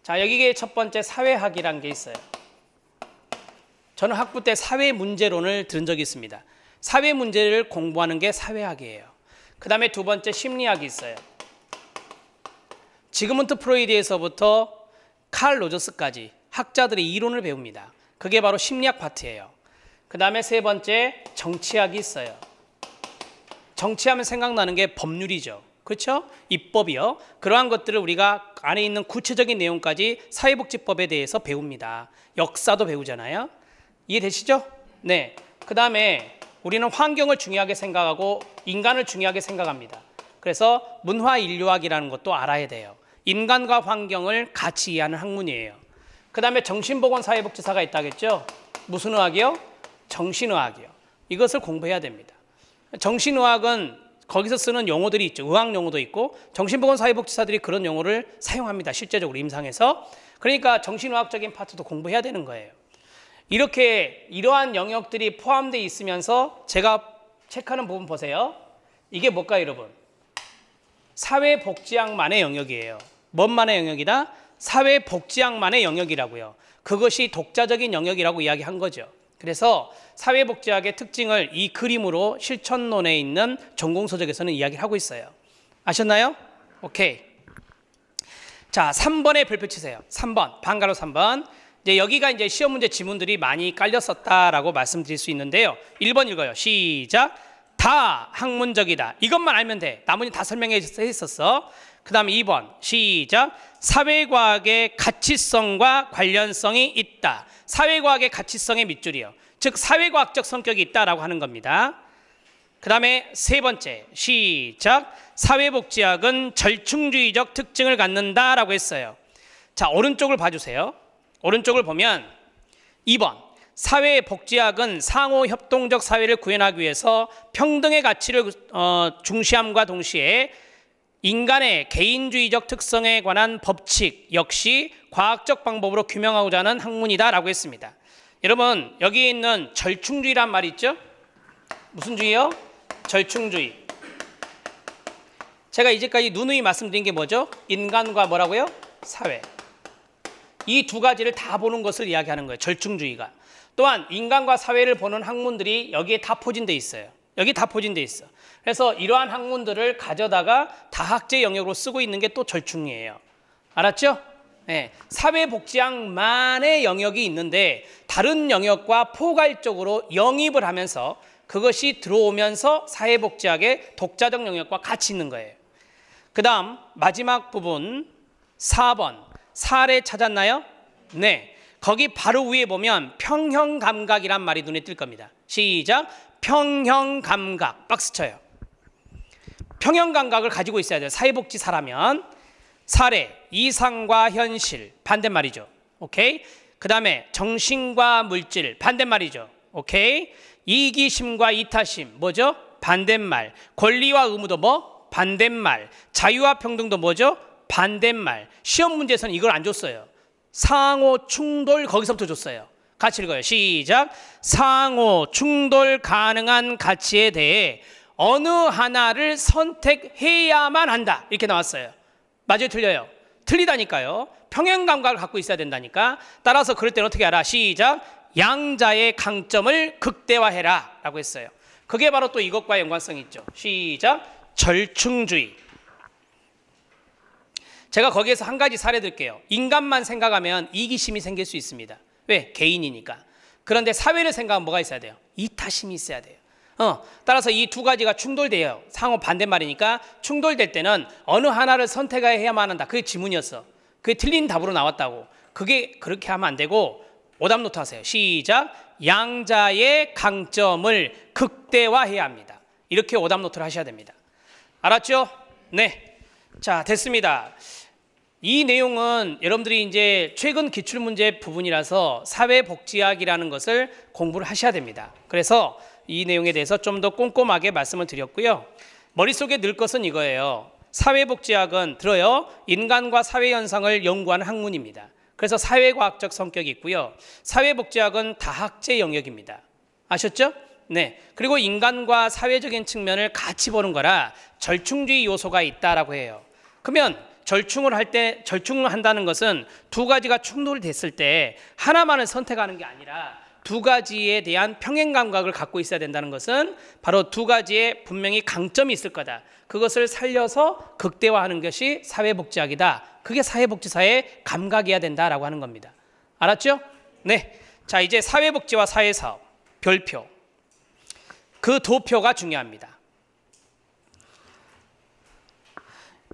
자, 여기에 첫 번째 사회학이라는 게 있어요. 저는 학부 때 사회 문제론을 들은 적이 있습니다. 사회 문제를 공부하는 게 사회학이에요. 그 다음에 두 번째 심리학이 있어요. 지그문트 프로이드에서부터 칼 로저스까지 학자들의 이론을 배웁니다. 그게 바로 심리학 파트예요. 그 다음에 세 번째 정치학이 있어요. 정치하면 생각나는 게 법률이죠. 그렇죠? 입법이요. 그러한 것들을 우리가 안에 있는 구체적인 내용까지 사회복지법에 대해서 배웁니다. 역사도 배우잖아요. 이해되시죠? 네. 그 다음에 우리는 환경을 중요하게 생각하고 인간을 중요하게 생각합니다. 그래서 문화인류학이라는 것도 알아야 돼요. 인간과 환경을 같이 이해하는 학문이에요. 그 다음에 정신보건사회복지사가 있다겠죠? 무슨 의학이요? 정신의학이요. 이것을 공부해야 됩니다. 정신의학은 거기서 쓰는 용어들이 있죠. 의학 용어도 있고 정신보건사회복지사들이 그런 용어를 사용합니다. 실제적으로 임상에서. 그러니까 정신의학적인 파트도 공부해야 되는 거예요. 이렇게 이러한 영역들이 포함되어 있으면서 제가 체크하는 부분 보세요. 이게 뭘까요, 여러분? 사회복지학만의 영역이에요. 뭔만의 영역이다? 사회복지학만의 영역이라고요. 그것이 독자적인 영역이라고 이야기한 거죠. 그래서 사회복지학의 특징을 이 그림으로 실천론에 있는 전공서적에서는 이야기를 하고 있어요. 아셨나요? 오케이. 자, 3번에 별표 치세요. 3번, 반가로 3번. 이제 여기가 이제 시험 문제 지문들이 많이 깔렸었다라고 말씀드릴 수 있는데요. 1번 읽어요. 시작. 다 학문적이다. 이것만 알면 돼. 나머지 다 설명해 있었어. 그 다음에 2번 시작. 사회과학의 가치성과 관련성이 있다. 사회과학의 가치성의 밑줄이요. 즉 사회과학적 성격이 있다라고 하는 겁니다. 그 다음에 세 번째 시작. 사회복지학은 절충주의적 특징을 갖는다라고 했어요. 자, 오른쪽을 봐주세요. 오른쪽을 보면 2번 사회복지학은 상호협동적 사회를 구현하기 위해서 평등의 가치를 중시함과 동시에 인간의 개인주의적 특성에 관한 법칙 역시 과학적 방법으로 규명하고자 하는 학문이다라고 했습니다. 여러분, 여기 있는 절충주의란 말이 있죠? 무슨 주의요? 절충주의. 제가 이제까지 누누이 말씀드린 게 뭐죠? 인간과 뭐라고요? 사회. 이 두 가지를 다 보는 것을 이야기하는 거예요. 절충주의가. 또한 인간과 사회를 보는 학문들이 여기에 다 포진되어 있어요. 여기 다 포진되어 있어. 그래서 이러한 학문들을 가져다가 다학제 영역으로 쓰고 있는 게 또 절충이에요. 알았죠? 네. 사회복지학만의 영역이 있는데 다른 영역과 포괄적으로 영입을 하면서 그것이 들어오면서 사회복지학의 독자적 영역과 같이 있는 거예요. 그 다음 마지막 부분 4번 사례 찾았나요? 네. 거기 바로 위에 보면 평형감각이란 말이 눈에 띌 겁니다. 시작. 평형감각. 박수 쳐요. 평형감각을 가지고 있어야 돼요. 사회복지사라면. 사례, 이상과 현실. 반대말이죠. 오케이? 그 다음에 정신과 물질. 반대말이죠. 오케이? 이기심과 이타심. 뭐죠? 반대말. 권리와 의무도 뭐? 반대말. 자유와 평등도 뭐죠? 반대말. 시험 문제에서는 이걸 안 줬어요. 상호 충돌 거기서부터 줬어요. 같이 읽어요. 시작. 상호 충돌 가능한 가치에 대해 어느 하나를 선택해야만 한다. 이렇게 나왔어요. 맞아요? 틀려요? 틀리다니까요. 평행감각을 갖고 있어야 된다니까. 따라서 그럴 때는 어떻게 하라? 시작. 양자의 강점을 극대화해라 라고 했어요. 그게 바로 또 이것과 연관성이 있죠. 시작. 절충주의. 제가 거기에서 한 가지 사례 들게요. 인간만 생각하면 이기심이 생길 수 있습니다. 왜? 개인이니까. 그런데 사회를 생각하면 뭐가 있어야 돼요? 이타심이 있어야 돼요. 따라서 이 두 가지가 충돌돼요. 상호 반대말이니까 충돌될 때는 어느 하나를 선택해야만 한다. 그게 지문이었어. 그게 틀린 답으로 나왔다고. 그게 그렇게 하면 안 되고 오답 노트 하세요. 시작. 양자의 강점을 극대화해야 합니다. 이렇게 오답 노트를 하셔야 됩니다. 알았죠? 네. 자, 됐습니다. 이 내용은 여러분들이 이제 최근 기출문제 부분이라서 사회복지학이라는 것을 공부를 하셔야 됩니다. 그래서 이 내용에 대해서 좀 더 꼼꼼하게 말씀을 드렸고요. 머릿속에 넣을 것은 이거예요. 사회복지학은 들어요. 인간과 사회 현상을 연구하는 학문입니다. 그래서 사회과학적 성격이 있고요. 사회복지학은 다학제 영역입니다. 아셨죠? 네. 그리고 인간과 사회적인 측면을 같이 보는 거라 절충주의 요소가 있다라고 해요. 그러면 절충을 할 때, 절충을 한다는 것은 두 가지가 충돌됐을 때 하나만을 선택하는 게 아니라 두 가지에 대한 평행 감각을 갖고 있어야 된다는 것은 바로 두 가지에 분명히 강점이 있을 거다. 그것을 살려서 극대화하는 것이 사회복지학이다. 그게 사회복지사의 감각이어야 된다라고 하는 겁니다. 알았죠? 네. 자, 이제 사회복지와 사회사업 별표. 그 도표가 중요합니다.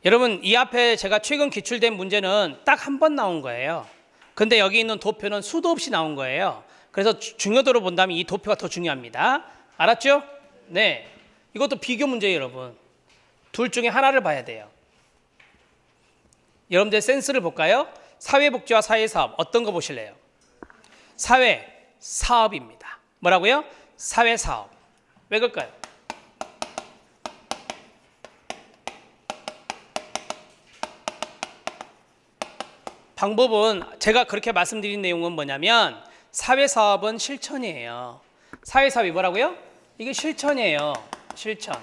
여러분, 이 앞에 제가 최근 기출된 문제는 딱 한 번 나온 거예요. 근데 여기 있는 도표는 수도 없이 나온 거예요. 그래서 중요도로 본다면 이 도표가 더 중요합니다. 알았죠? 네. 이것도 비교 문제예요, 여러분. 둘 중에 하나를 봐야 돼요. 여러분들 센스를 볼까요? 사회복지와 사회사업 어떤 거 보실래요? 사회사업입니다. 뭐라고요? 사회사업. 왜 그럴까요? 방법은 제가 그렇게 말씀드린 내용은 뭐냐면 사회사업은 실천이에요. 사회사업이 뭐라고요? 이게 실천이에요. 실천.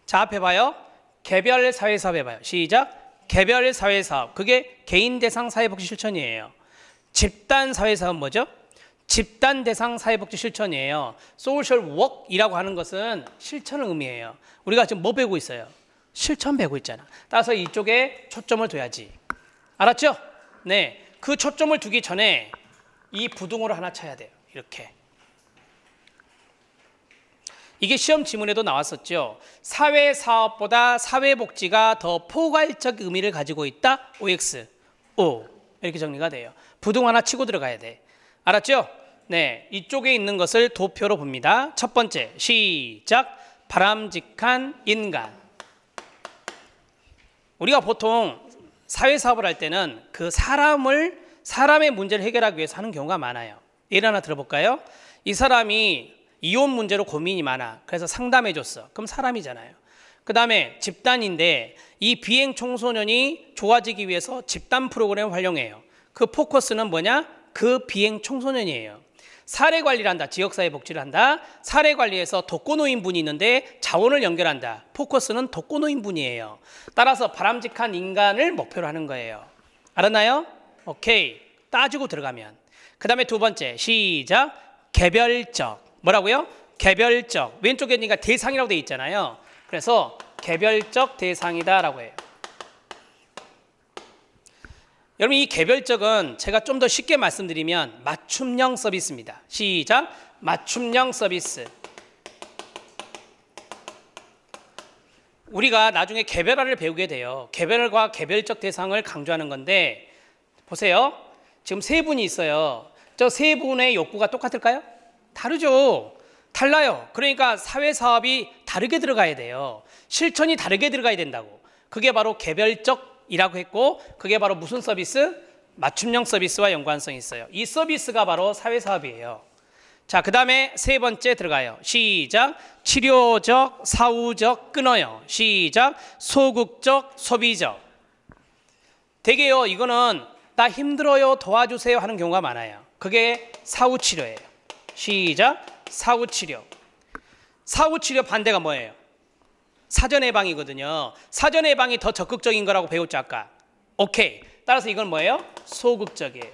자, 앞에 봐요. 개별 사회사업 해봐요. 시작. 개별 사회사업. 그게 개인 대상 사회복지 실천이에요. 집단 사회사업 뭐죠? 집단 대상 사회복지 실천이에요. 소셜 워크이라고 하는 것은 실천을 의미해요. 우리가 지금 뭐 배우고 있어요? 실천 배우고 있잖아. 따라서 이쪽에 초점을 둬야지. 알았죠? 네. 그 초점을 두기 전에 이 부등호를 하나 쳐야 돼요. 이렇게. 이게 시험 지문에도 나왔었죠. 사회사업보다 사회복지가 더 포괄적 의미를 가지고 있다. OX. O. 이렇게 정리가 돼요. 부등 하나 치고 들어가야 돼. 알았죠? 네. 이쪽에 있는 것을 도표로 봅니다. 첫 번째. 시작. 바람직한 인간. 우리가 보통 사회사업을 할 때는 그 사람의 문제를 해결하기 위해서 하는 경우가 많아요. 예를 하나 들어볼까요? 이 사람이 이혼 문제로 고민이 많아. 그래서 상담해 줬어. 그럼 사람이잖아요. 그 다음에 집단인데 이 비행 청소년이 좋아지기 위해서 집단 프로그램을 활용해요. 그 포커스는 뭐냐? 그 비행 청소년이에요. 사례 관리를 한다. 지역사회 복지를 한다. 사례 관리에서 독거노인분이 있는데 자원을 연결한다. 포커스는 독거노인분이에요. 따라서 바람직한 인간을 목표로 하는 거예요. 알았나요? 오케이. 따지고 들어가면. 그 다음에 두 번째. 시작. 개별적. 뭐라고요? 개별적. 왼쪽에 있으니까 대상이라고 돼 있잖아요. 그래서 개별적 대상이다라고 해요. 여러분, 이 개별적은 제가 좀 더 쉽게 말씀드리면 맞춤형 서비스입니다. 시작. 맞춤형 서비스. 우리가 나중에 개별화를 배우게 돼요. 개별과 개별적 대상을 강조하는 건데 보세요. 지금 세 분이 있어요. 저 세 분의 욕구가 똑같을까요? 다르죠. 달라요. 그러니까 사회사업이 다르게 들어가야 돼요. 실천이 다르게 들어가야 된다고. 그게 바로 개별적이라고 했고 그게 바로 무슨 서비스? 맞춤형 서비스와 연관성이 있어요. 이 서비스가 바로 사회사업이에요. 자, 그 다음에 세 번째 들어가요. 시작. 치료적, 사후적, 끊어요. 시작. 소극적, 소비적. 되게요. 이거는 나 힘들어요, 도와주세요 하는 경우가 많아요. 그게 사후치료예요. 시작. 사후치료. 사후치료 반대가 뭐예요? 사전예방이거든요. 사전예방이 더 적극적인 거라고 배웠죠, 아까. 오케이. 따라서 이건 뭐예요? 소극적이에요.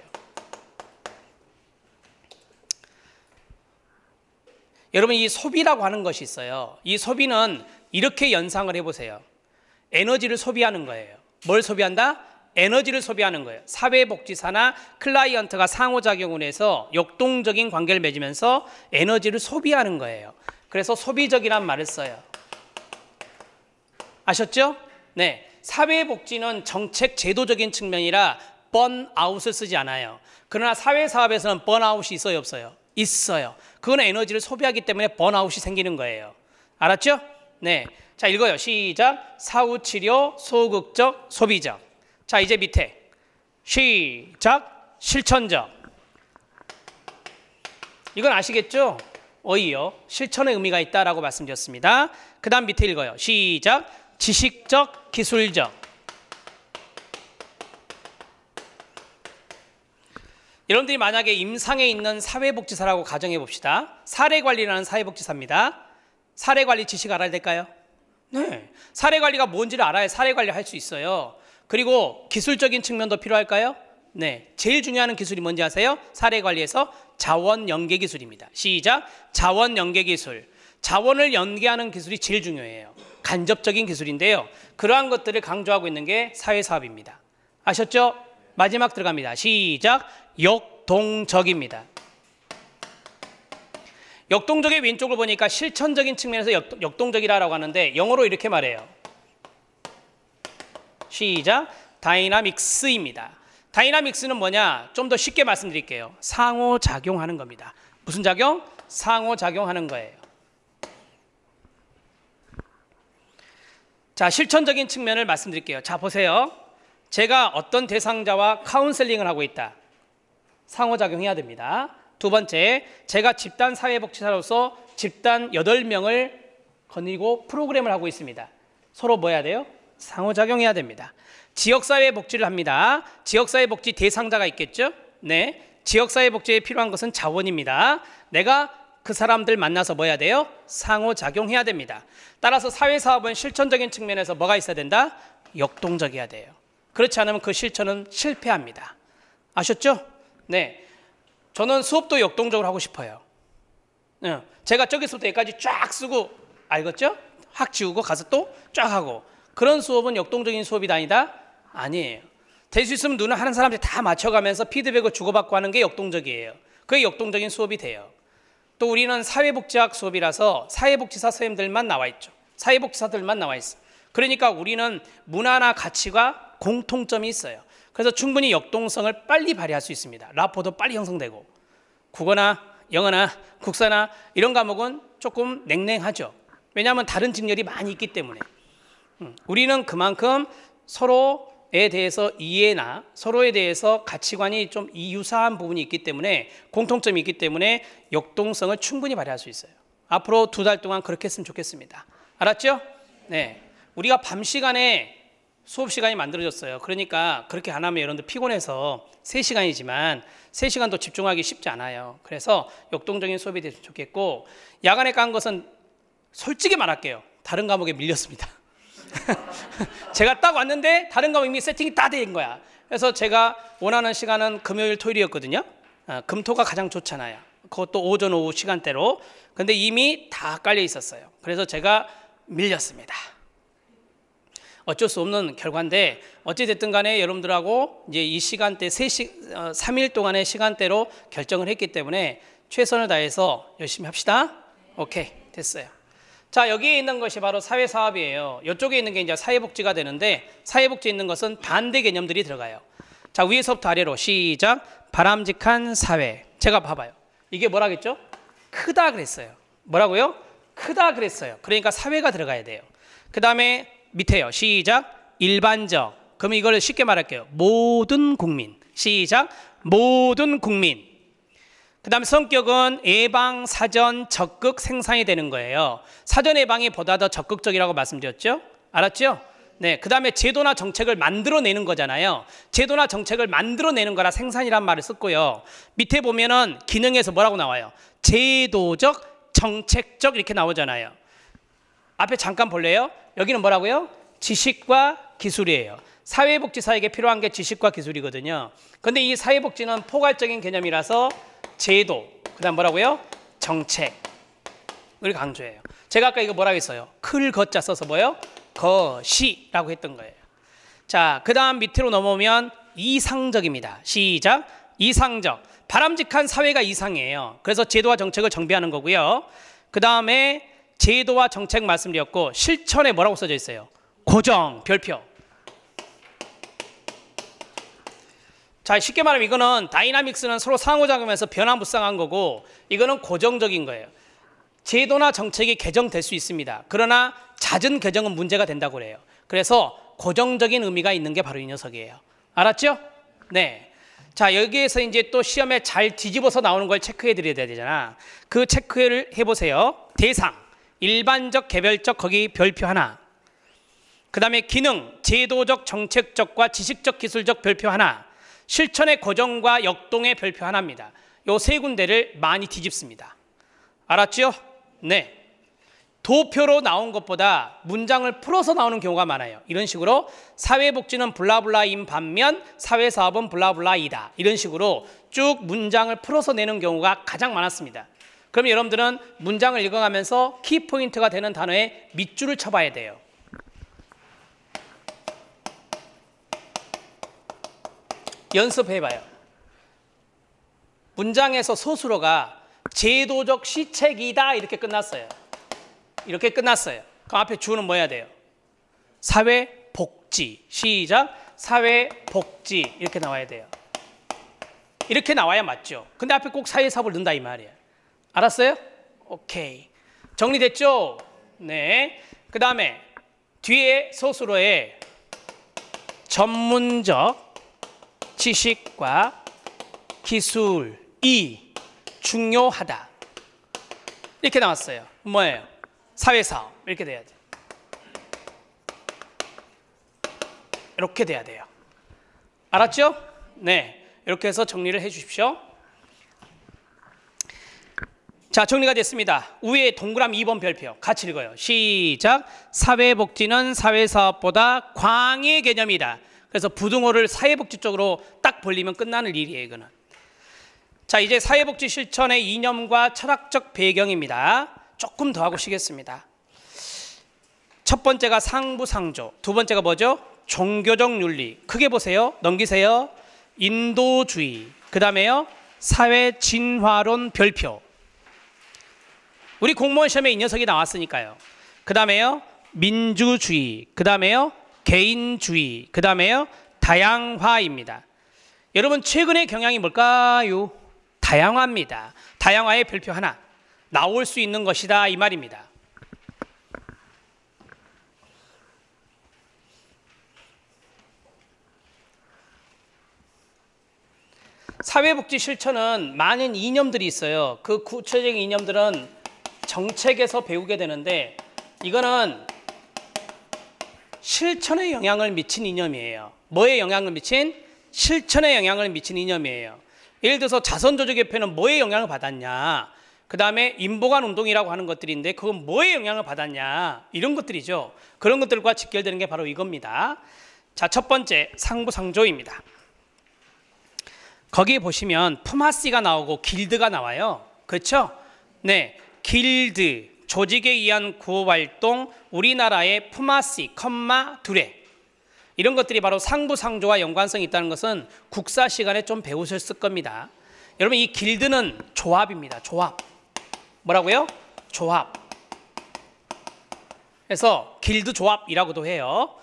여러분, 이 소비라고 하는 것이 있어요. 이 소비는 이렇게 연상을 해보세요. 에너지를 소비하는 거예요. 뭘 소비한다? 에너지를 소비하는 거예요. 사회복지사나 클라이언트가 상호작용을 해서 역동적인 관계를 맺으면서 에너지를 소비하는 거예요. 그래서 소비적이란 말을 써요. 아셨죠? 네. 사회복지는 정책 제도적인 측면이라 번아웃을 쓰지 않아요. 그러나 사회사업에서는 번아웃이 있어요, 없어요? 있어요. 그건 에너지를 소비하기 때문에 번아웃이 생기는 거예요. 알았죠? 네. 자, 읽어요. 시작. 사후치료, 소극적, 소비적. 자, 이제 밑에. 시작. 실천적. 이건 아시겠죠? 어이요. 실천의 의미가 있다라고 말씀드렸습니다. 그 다음 밑에 읽어요. 시작. 지식적, 기술적. 여러분들이 만약에 임상에 있는 사회복지사라고 가정해 봅시다. 사례관리라는 사회복지사입니다. 사례관리 지식 알아야 될까요? 네. 사례관리가 뭔지를 알아야 사례관리 할 수 있어요. 그리고 기술적인 측면도 필요할까요? 네. 제일 중요한 기술이 뭔지 아세요? 사례관리에서 자원연계기술입니다. 시작. 자원연계기술. 자원을 연계하는 기술이 제일 중요해요. 간접적인 기술인데요. 그러한 것들을 강조하고 있는 게 사회사업입니다. 아셨죠? 마지막 들어갑니다. 시작. 역동적입니다. 역동적의 왼쪽을 보니까 실천적인 측면에서 역동적이라고 하는데 영어로 이렇게 말해요. 시작. 다이나믹스입니다. 다이나믹스는 뭐냐? 좀 더 쉽게 말씀드릴게요. 상호작용하는 겁니다. 무슨 작용? 상호작용하는 거예요. 자, 실천적인 측면을 말씀드릴게요. 자, 보세요. 제가 어떤 대상자와 카운셀링을 하고 있다. 상호작용해야 됩니다. 두 번째, 제가 집단 사회복지사로서 집단 8명을 거느리고 프로그램을 하고 있습니다. 서로 뭐 해야 돼요? 상호작용해야 됩니다. 지역사회복지를 합니다. 지역사회복지 대상자가 있겠죠? 네. 지역사회복지에 필요한 것은 자원입니다. 내가 그 사람들 만나서 뭐 해야 돼요? 상호작용해야 됩니다. 따라서 사회사업은 실천적인 측면에서 뭐가 있어야 된다? 역동적이어야 돼요. 그렇지 않으면 그 실천은 실패합니다. 아셨죠? 네. 저는 수업도 역동적으로 하고 싶어요. 제가 저기서부터 여기까지 쫙 쓰고 알겠죠? 확 지우고 가서 또 쫙 하고 그런 수업은 역동적인 수업이 아니다? 아니에요. 될 수 있으면 눈을 하는 사람들이 다 맞춰가면서 피드백을 주고받고 하는 게 역동적이에요. 그게 역동적인 수업이 돼요. 또 우리는 사회복지학 수업이라서 사회복지사 선생님들만 나와 있죠. 사회복지사들만 나와 있어. 그러니까 우리는 문화나 가치가 공통점이 있어요. 그래서 충분히 역동성을 빨리 발휘할 수 있습니다. 라포도 빨리 형성되고 국어나 영어나 국사나 이런 과목은 조금 냉랭하죠. 왜냐하면 다른 직렬이 많이 있기 때문에. 우리는 그만큼 서로에 대해서 이해나 서로에 대해서 가치관이 좀 유사한 부분이 있기 때문에 공통점이 있기 때문에 역동성을 충분히 발휘할 수 있어요. 앞으로 2달 동안 그렇게 했으면 좋겠습니다. 알았죠? 네. 우리가 밤 시간에 수업 시간이 만들어졌어요. 그러니까 그렇게 안 하면 여러분들 피곤해서 3시간이지만 3시간도 집중하기 쉽지 않아요. 그래서 역동적인 수업이 됐으면 좋겠고 야간에 깐 것은 솔직히 말할게요. 다른 과목에 밀렸습니다. 제가 딱 왔는데 다른 과목 이미 세팅이 다 된 거야. 그래서 제가 원하는 시간은 금요일, 토요일이었거든요. 금토가 가장 좋잖아요. 그것도 오전, 오후 시간대로. 근데 이미 다 깔려 있었어요. 그래서 제가 밀렸습니다. 어쩔 수 없는 결과인데 어찌됐든 간에 여러분들하고 이제 이 시간대 3일 동안의 시간대로 결정을 했기 때문에 최선을 다해서 열심히 합시다. 오케이, 됐어요. 자, 여기에 있는 것이 바로 사회사업이에요. 이쪽에 있는 게 이제 사회복지가 되는데 사회복지에 있는 것은 반대 개념들이 들어가요. 자, 위에서부터 아래로 시작. 바람직한 사회. 제가 봐봐요. 이게 뭐라겠죠? 크다 그랬어요. 뭐라고요? 크다 그랬어요. 그러니까 사회가 들어가야 돼요. 그 다음에 밑에요. 시작. 일반적. 그럼 이걸 쉽게 말할게요. 모든 국민. 시작. 모든 국민. 그 다음에 성격은 예방, 사전, 적극, 생산이 되는 거예요. 사전 예방이 보다 더 적극적이라고 말씀드렸죠? 알았죠? 네. 그 다음에 제도나 정책을 만들어내는 거잖아요. 제도나 정책을 만들어내는 거라 생산이란 말을 썼고요. 밑에 보면은 기능에서 뭐라고 나와요? 제도적, 정책적 이렇게 나오잖아요. 앞에 잠깐 볼래요? 여기는 뭐라고요? 지식과 기술이에요. 사회복지사에게 필요한 게 지식과 기술이거든요. 근데 이 사회복지는 포괄적인 개념이라서 제도, 그 다음 뭐라고요? 정책을 강조해요. 제가 아까 이거 뭐라고 했어요? 클 거자 써서 뭐요? 거시라고 했던 거예요. 자, 그 다음 밑으로 넘어오면 이상적입니다. 시작. 이상적. 바람직한 사회가 이상이에요. 그래서 제도와 정책을 정비하는 거고요. 그 다음에 제도와 정책 말씀드렸고 실천에 뭐라고 써져 있어요? 고정, 별표. 자, 쉽게 말하면 이거는 다이나믹스는 서로 상호작용해서 변화무쌍한 거고 이거는 고정적인 거예요. 제도나 정책이 개정될 수 있습니다. 그러나 잦은 개정은 문제가 된다고 그래요. 그래서 고정적인 의미가 있는 게 바로 이 녀석이에요. 알았죠? 네. 자, 여기에서 이제 또 시험에 잘 뒤집어서 나오는 걸 체크해 드려야 되잖아. 그 체크를 해보세요. 대상, 일반적, 개별적, 거기 별표 하나. 그 다음에 기능, 제도적, 정책적과 지식적, 기술적 별표 하나. 실천의 고정과 역동의 별표 하나입니다. 요 세 군데를 많이 뒤집습니다. 알았죠? 네. 도표로 나온 것보다 문장을 풀어서 나오는 경우가 많아요. 이런 식으로 사회복지는 블라블라인 반면 사회사업은 블라블라이다. 이런 식으로 쭉 문장을 풀어서 내는 경우가 가장 많았습니다. 그럼 여러분들은 문장을 읽어가면서 키포인트가 되는 단어에 밑줄을 쳐봐야 돼요. 연습해봐요. 문장에서 서술어가 제도적 시책이다 이렇게 끝났어요. 이렇게 끝났어요. 그럼 앞에 주어는 뭐 해야 돼요? 사회복지. 시작. 사회복지 이렇게 나와야 돼요. 이렇게 나와야 맞죠. 근데 앞에 꼭 사회사업을 넣는다 이 말이에요. 알았어요? 오케이. 정리됐죠? 네. 그 다음에 뒤에 서술어에 전문적 지식과 기술이 중요하다. 이렇게 나왔어요. 뭐예요? 사회사업. 이렇게 돼야 돼요. 이렇게 돼야 돼요. 알았죠? 네. 이렇게 해서 정리를 해 주십시오. 자, 정리가 됐습니다. 위에 동그라미 2번 별표 같이 읽어요. 시작. 사회복지는 사회사업보다 광의 개념이다. 그래서 부등호를 사회복지 쪽으로 딱 벌리면 끝나는 일이에요. 이거는. 자, 이제 사회복지 실천의 이념과 철학적 배경입니다. 조금 더 하고 쉬겠습니다. 첫 번째가 상부상조, 두 번째가 뭐죠? 종교적 윤리. 크게 보세요. 넘기세요. 인도주의. 그 다음에요. 사회진화론 별표. 우리 공무원 시험에 이 녀석이 나왔으니까요. 그 다음에요. 민주주의. 그 다음에요. 개인주의. 그 다음에요. 다양화입니다. 여러분 최근의 경향이 뭘까요? 다양화입니다. 다양화의 별표 하나. 나올 수 있는 것이다 이 말입니다. 사회복지 실천은 많은 이념들이 있어요. 그 구체적인 이념들은 정책에서 배우게 되는데 이거는 실천에 영향을 미친 이념이에요. 뭐에 영향을 미친? 실천에 영향을 미친 이념이에요. 예를 들어서 자선조직협회는 뭐에 영향을 받았냐? 그 다음에 인보관 운동이라고 하는 것들인데 그건 뭐에 영향을 받았냐? 이런 것들이죠. 그런 것들과 직결되는 게 바로 이겁니다. 자, 첫 번째 상부상조입니다. 거기에 보시면 푸마시가 나오고 길드가 나와요. 그렇죠? 네, 길드, 조직에 의한 구호활동, 우리나라의 푸마시, 두레 이런 것들이 바로 상부상조와 연관성이 있다는 것은 국사 시간에 좀 배우셨을 겁니다. 여러분 이 길드는 조합입니다. 조합. 뭐라고요? 조합. 그래서 길드 조합이라고도 해요.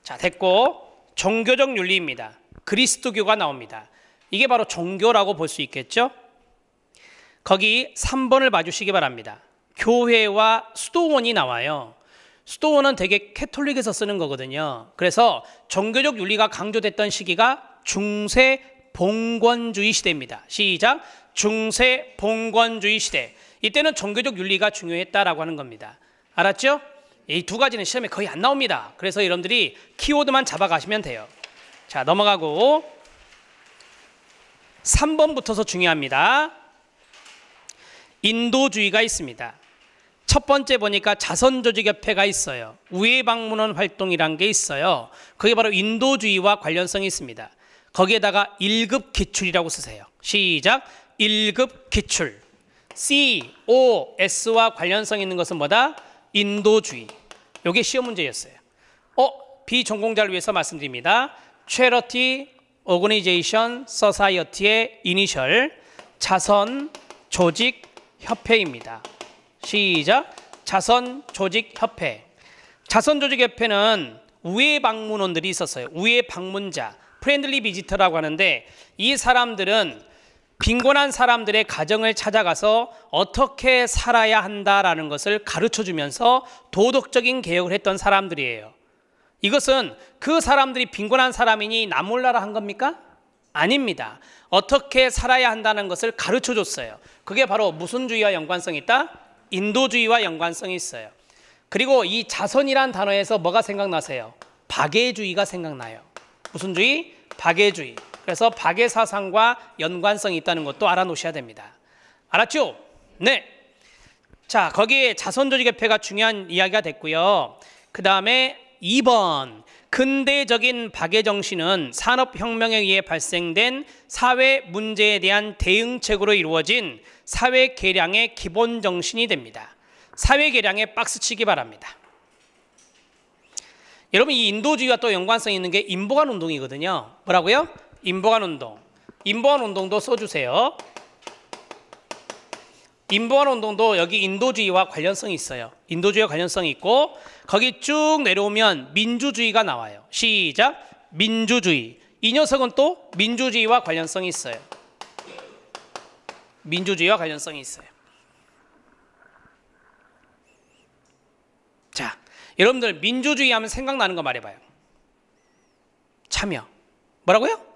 자, 됐고 종교적 윤리입니다. 그리스도교가 나옵니다. 이게 바로 종교라고 볼 수 있겠죠? 거기 3번을 봐주시기 바랍니다. 교회와 수도원이 나와요. 수도원은 되게 캐톨릭에서 쓰는 거거든요. 그래서 종교적 윤리가 강조됐던 시기가 중세 봉건주의 시대입니다. 시작. 중세 봉건주의 시대. 이때는 종교적 윤리가 중요했다라고 하는 겁니다. 알았죠? 이 두 가지는 시험에 거의 안 나옵니다. 그래서 여러분들이 키워드만 잡아가시면 돼요. 자, 넘어가고 3번부터서 중요합니다. 인도주의가 있습니다. 첫 번째 보니까 자선조직협회가 있어요. 우회방문원 활동이란 게 있어요. 그게 바로 인도주의와 관련성이 있습니다. 거기에다가 1급 기출이라고 쓰세요. 시작. 1급 기출. COS와 관련성 있는 것은 뭐다? 인도주의. 이게 시험 문제였어요. 비전공자를 위해서 말씀드립니다. Charity Organization Society의 이니셜 자선조직협회입니다. 시작. 자선조직협회. 자선조직협회는 우회 방문원들이 있었어요. 우회 방문자, 프렌들리 비지터라고 하는데 이 사람들은 빈곤한 사람들의 가정을 찾아가서 어떻게 살아야 한다라는 것을 가르쳐주면서 도덕적인 개혁을 했던 사람들이에요. 이것은 그 사람들이 빈곤한 사람이니 나 몰라라 한 겁니까? 아닙니다. 어떻게 살아야 한다는 것을 가르쳐줬어요. 그게 바로 무슨 주의와 연관성이 있다? 인도주의와 연관성이 있어요. 그리고 이 자선이란 단어에서 뭐가 생각나세요? 박애주의가 생각나요. 무슨 주의? 박애주의. 그래서 박애 사상과 연관성이 있다는 것도 알아놓으셔야 됩니다. 알았죠? 네. 자, 거기에 자선조직 개폐가 중요한 이야기가 됐고요. 그 다음에 2번. 근대적인 박애 정신은 산업혁명에 의해 발생된 사회 문제에 대한 대응책으로 이루어진 사회 개량의 기본 정신이 됩니다. 사회 개량에 박스치기 바랍니다. 여러분, 이 인도주의와 또 연관성이 있는 게 인보관 운동이거든요. 뭐라고요? 인보관 운동. 인보관 운동도 써주세요. 인보관 운동도 여기 인도주의와 관련성이 있어요. 인도주의와 관련성이 있고 거기 쭉 내려오면 민주주의가 나와요. 시작. 민주주의. 이 녀석은 또 민주주의와 관련성이 있어요. 민주주의와 관련성이 있어요. 자, 여러분들 민주주의 하면 생각나는 거 말해봐요. 참여. 뭐라고요?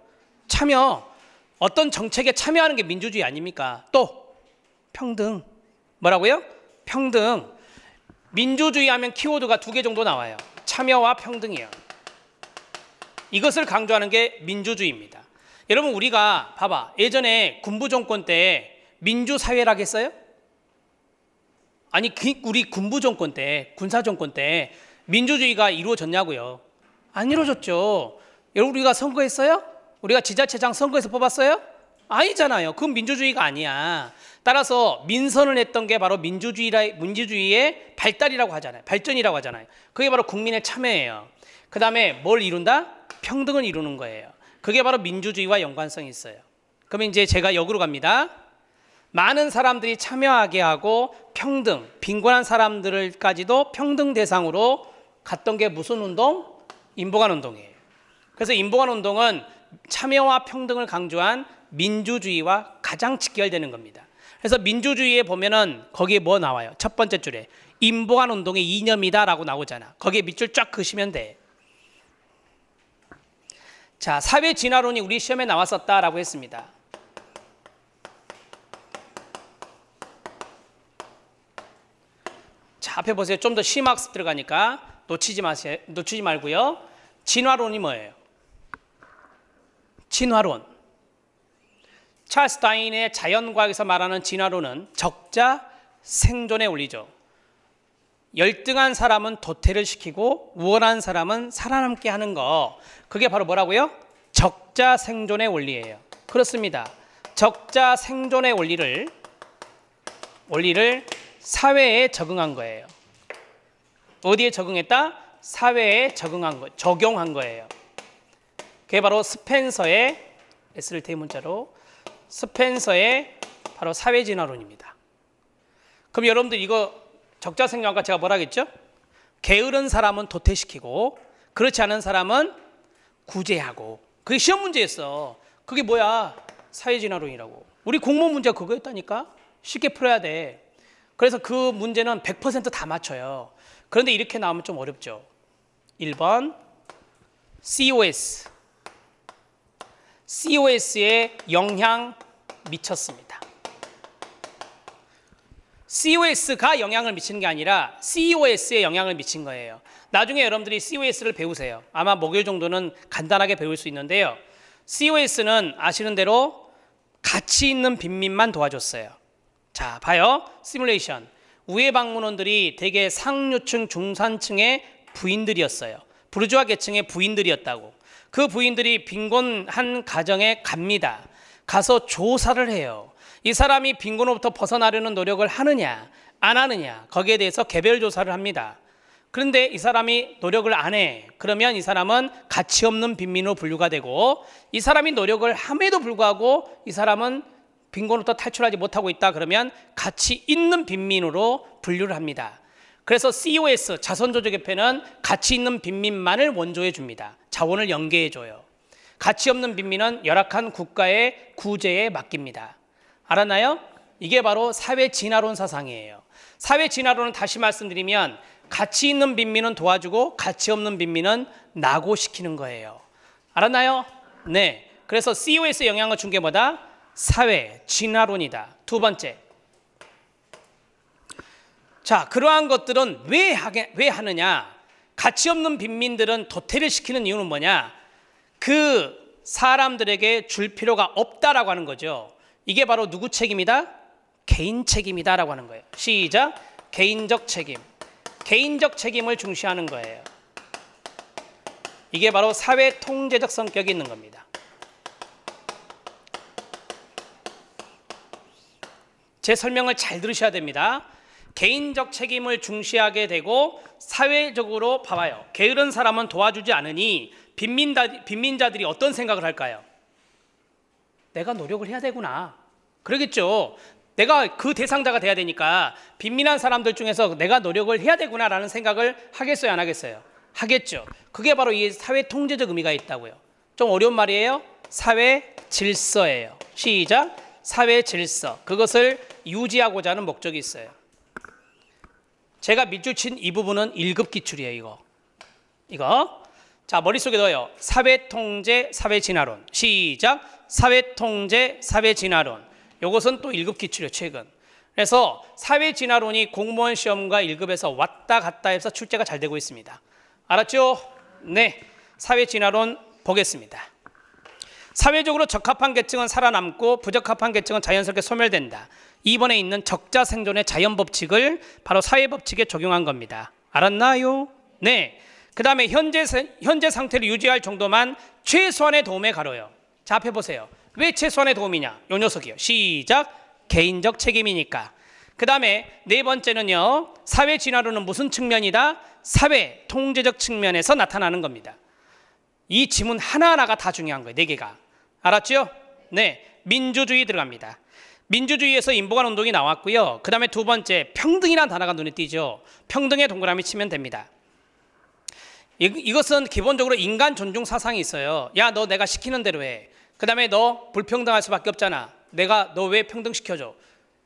참여. 어떤 정책에 참여하는 게 민주주의 아닙니까? 또 평등. 뭐라고요? 평등. 민주주의 하면 키워드가 2개 정도 나와요. 참여와 평등이요. 이것을 강조하는 게 민주주의입니다. 여러분, 우리가 봐봐. 예전에 군부 정권 때 민주사회라고 했어요? 아니, 우리 군부 정권 때, 군사 정권 때 민주주의가 이루어졌냐고요? 안 이루어졌죠. 여러분, 우리가 선거했어요? 우리가 지자체장 선거에서 뽑았어요? 아니잖아요. 그건 민주주의가 아니야. 따라서 민선을 했던 게 바로 민주주의의 발달이라고 하잖아요. 발전이라고 하잖아요. 그게 바로 국민의 참여예요. 그 다음에 뭘 이룬다? 평등을 이루는 거예요. 그게 바로 민주주의와 연관성이 있어요. 그러면 이제 제가 역으로 갑니다. 많은 사람들이 참여하게 하고 평등, 빈곤한 사람들까지도 평등 대상으로 갔던 게 무슨 운동? 인보관 운동이에요. 그래서 인보관 운동은 참여와 평등을 강조한 민주주의와 가장 직결되는 겁니다. 그래서 민주주의에 보면은 거기에 뭐 나와요? 첫 번째 줄에 인보관 운동의 이념이다라고 나오잖아. 거기에 밑줄 쫙 그시면 돼. 자, 사회 진화론이 우리 시험에 나왔었다라고 했습니다. 자, 앞에 보세요. 좀 더 심학습 들어가니까 놓치지 말고요. 진화론이 뭐예요? 진화론. 찰스 다윈의 자연과학에서 말하는 진화론은 적자 생존의 원리죠. 열등한 사람은 도태를 시키고 우월한 사람은 살아남게 하는 거. 그게 바로 뭐라고요? 적자 생존의 원리예요. 그렇습니다. 적자 생존의 원리를 사회에 적용한 거예요. 어디에 적용했다? 사회에 적용한 거예요. 그게 바로 스펜서의 S를 대문자로 스펜서의 바로 사회진화론입니다. 그럼 여러분들 이거 적자생존과 제가 뭐라 했죠? 게으른 사람은 도태시키고 그렇지 않은 사람은 구제하고. 그게 시험 문제였어. 그게 뭐야? 사회진화론이라고. 우리 공무원 문제가 그거였다니까? 쉽게 풀어야 돼. 그래서 그 문제는 100% 다 맞춰요. 그런데 이렇게 나오면 좀 어렵죠. 1번 COS. COS에 영향 미쳤습니다. COS가 영향을 미치는 게 아니라 COS에 영향을 미친 거예요. 나중에 여러분들이 COS를 배우세요. 아마 목요일 정도는 간단하게 배울 수 있는데요. COS는 아시는 대로 가치 있는 빈민만 도와줬어요. 자, 봐요. 시뮬레이션. 우회 방문원들이 대개 상류층, 중산층의 부인들이었어요. 부르주아 계층의 부인들이었다고. 그 부인들이 빈곤한 가정에 갑니다. 가서 조사를 해요. 이 사람이 빈곤으로부터 벗어나려는 노력을 하느냐 안 하느냐 거기에 대해서 개별 조사를 합니다. 그런데 이 사람이 노력을 안 해. 그러면 이 사람은 가치 없는 빈민으로 분류가 되고, 이 사람이 노력을 함에도 불구하고 이 사람은 빈곤으로부터 탈출하지 못하고 있다. 그러면 가치 있는 빈민으로 분류를 합니다. 그래서 COS, 자선조직협회는 가치 있는 빈민만을 원조해 줍니다. 자원을 연계해 줘요. 가치 없는 빈민은 열악한 국가의 구제에 맡깁니다. 알았나요? 이게 바로 사회진화론 사상이에요. 사회진화론은 다시 말씀드리면 가치 있는 빈민은 도와주고 가치 없는 빈민은 낙오시키는 거예요. 알았나요? 네. 그래서 COS의 영향을 준 게 뭐다? 사회진화론이다. 두 번째. 자, 그러한 것들은 왜 하느냐? 가치 없는 빈민들은 도태를 시키는 이유는 뭐냐? 그 사람들에게 줄 필요가 없다라고 하는 거죠. 이게 바로 누구 책임이다? 개인 책임이다라고 하는 거예요. 시작. 개인적 책임. 개인적 책임을 중시하는 거예요. 이게 바로 사회 통제적 성격이 있는 겁니다. 제 설명을 잘 들으셔야 됩니다. 개인적 책임을 중시하게 되고 사회적으로 봐봐요. 게으른 사람은 도와주지 않으니 빈민자들이 어떤 생각을 할까요? 내가 노력을 해야 되구나. 그러겠죠. 내가 그 대상자가 돼야 되니까 빈민한 사람들 중에서 내가 노력을 해야 되구나라는 생각을 하겠어요, 안 하겠어요? 하겠죠. 그게 바로 이 사회 통제적 의미가 있다고요. 좀 어려운 말이에요. 사회 질서예요. 시작. 사회 질서. 그것을 유지하고자 하는 목적이 있어요. 제가 밑줄 친 이 부분은 1급 기출이에요. 이거. 자, 머릿속에 넣어요. 사회 통제, 사회 진화론. 시작. 사회 통제, 사회 진화론. 이것은 또 1급 기출이에요, 최근. 그래서 사회 진화론이 공무원 시험과 1급에서 왔다 갔다 해서 출제가 잘 되고 있습니다. 알았죠? 네. 사회 진화론 보겠습니다. 사회적으로 적합한 계층은 살아남고 부적합한 계층은 자연스럽게 소멸된다. 2번에 있는 적자 생존의 자연 법칙을 바로 사회 법칙에 적용한 겁니다. 알았나요? 네. 그 다음에 현재 상태를 유지할 정도만 최소한의 도움에 가려요. 자, 앞에 보세요. 왜 최소한의 도움이냐? 요 녀석이요. 시작. 개인적 책임이니까. 그 다음에 네 번째는요. 사회 진화론은 무슨 측면이다? 사회 통제적 측면에서 나타나는 겁니다. 이 지문 하나하나가 다 중요한 거예요. 네 개가. 알았죠? 네. 민주주의 들어갑니다. 민주주의에서 인보관 운동이 나왔고요. 그 다음에 두 번째 평등이라는 단어가 눈에 띄죠. 평등에 동그라미 치면 됩니다. 이것은 기본적으로 인간 존중 사상이 있어요. 야, 너 내가 시키는 대로 해. 그 다음에 너 불평등할 수밖에 없잖아. 내가 너 왜 평등시켜줘?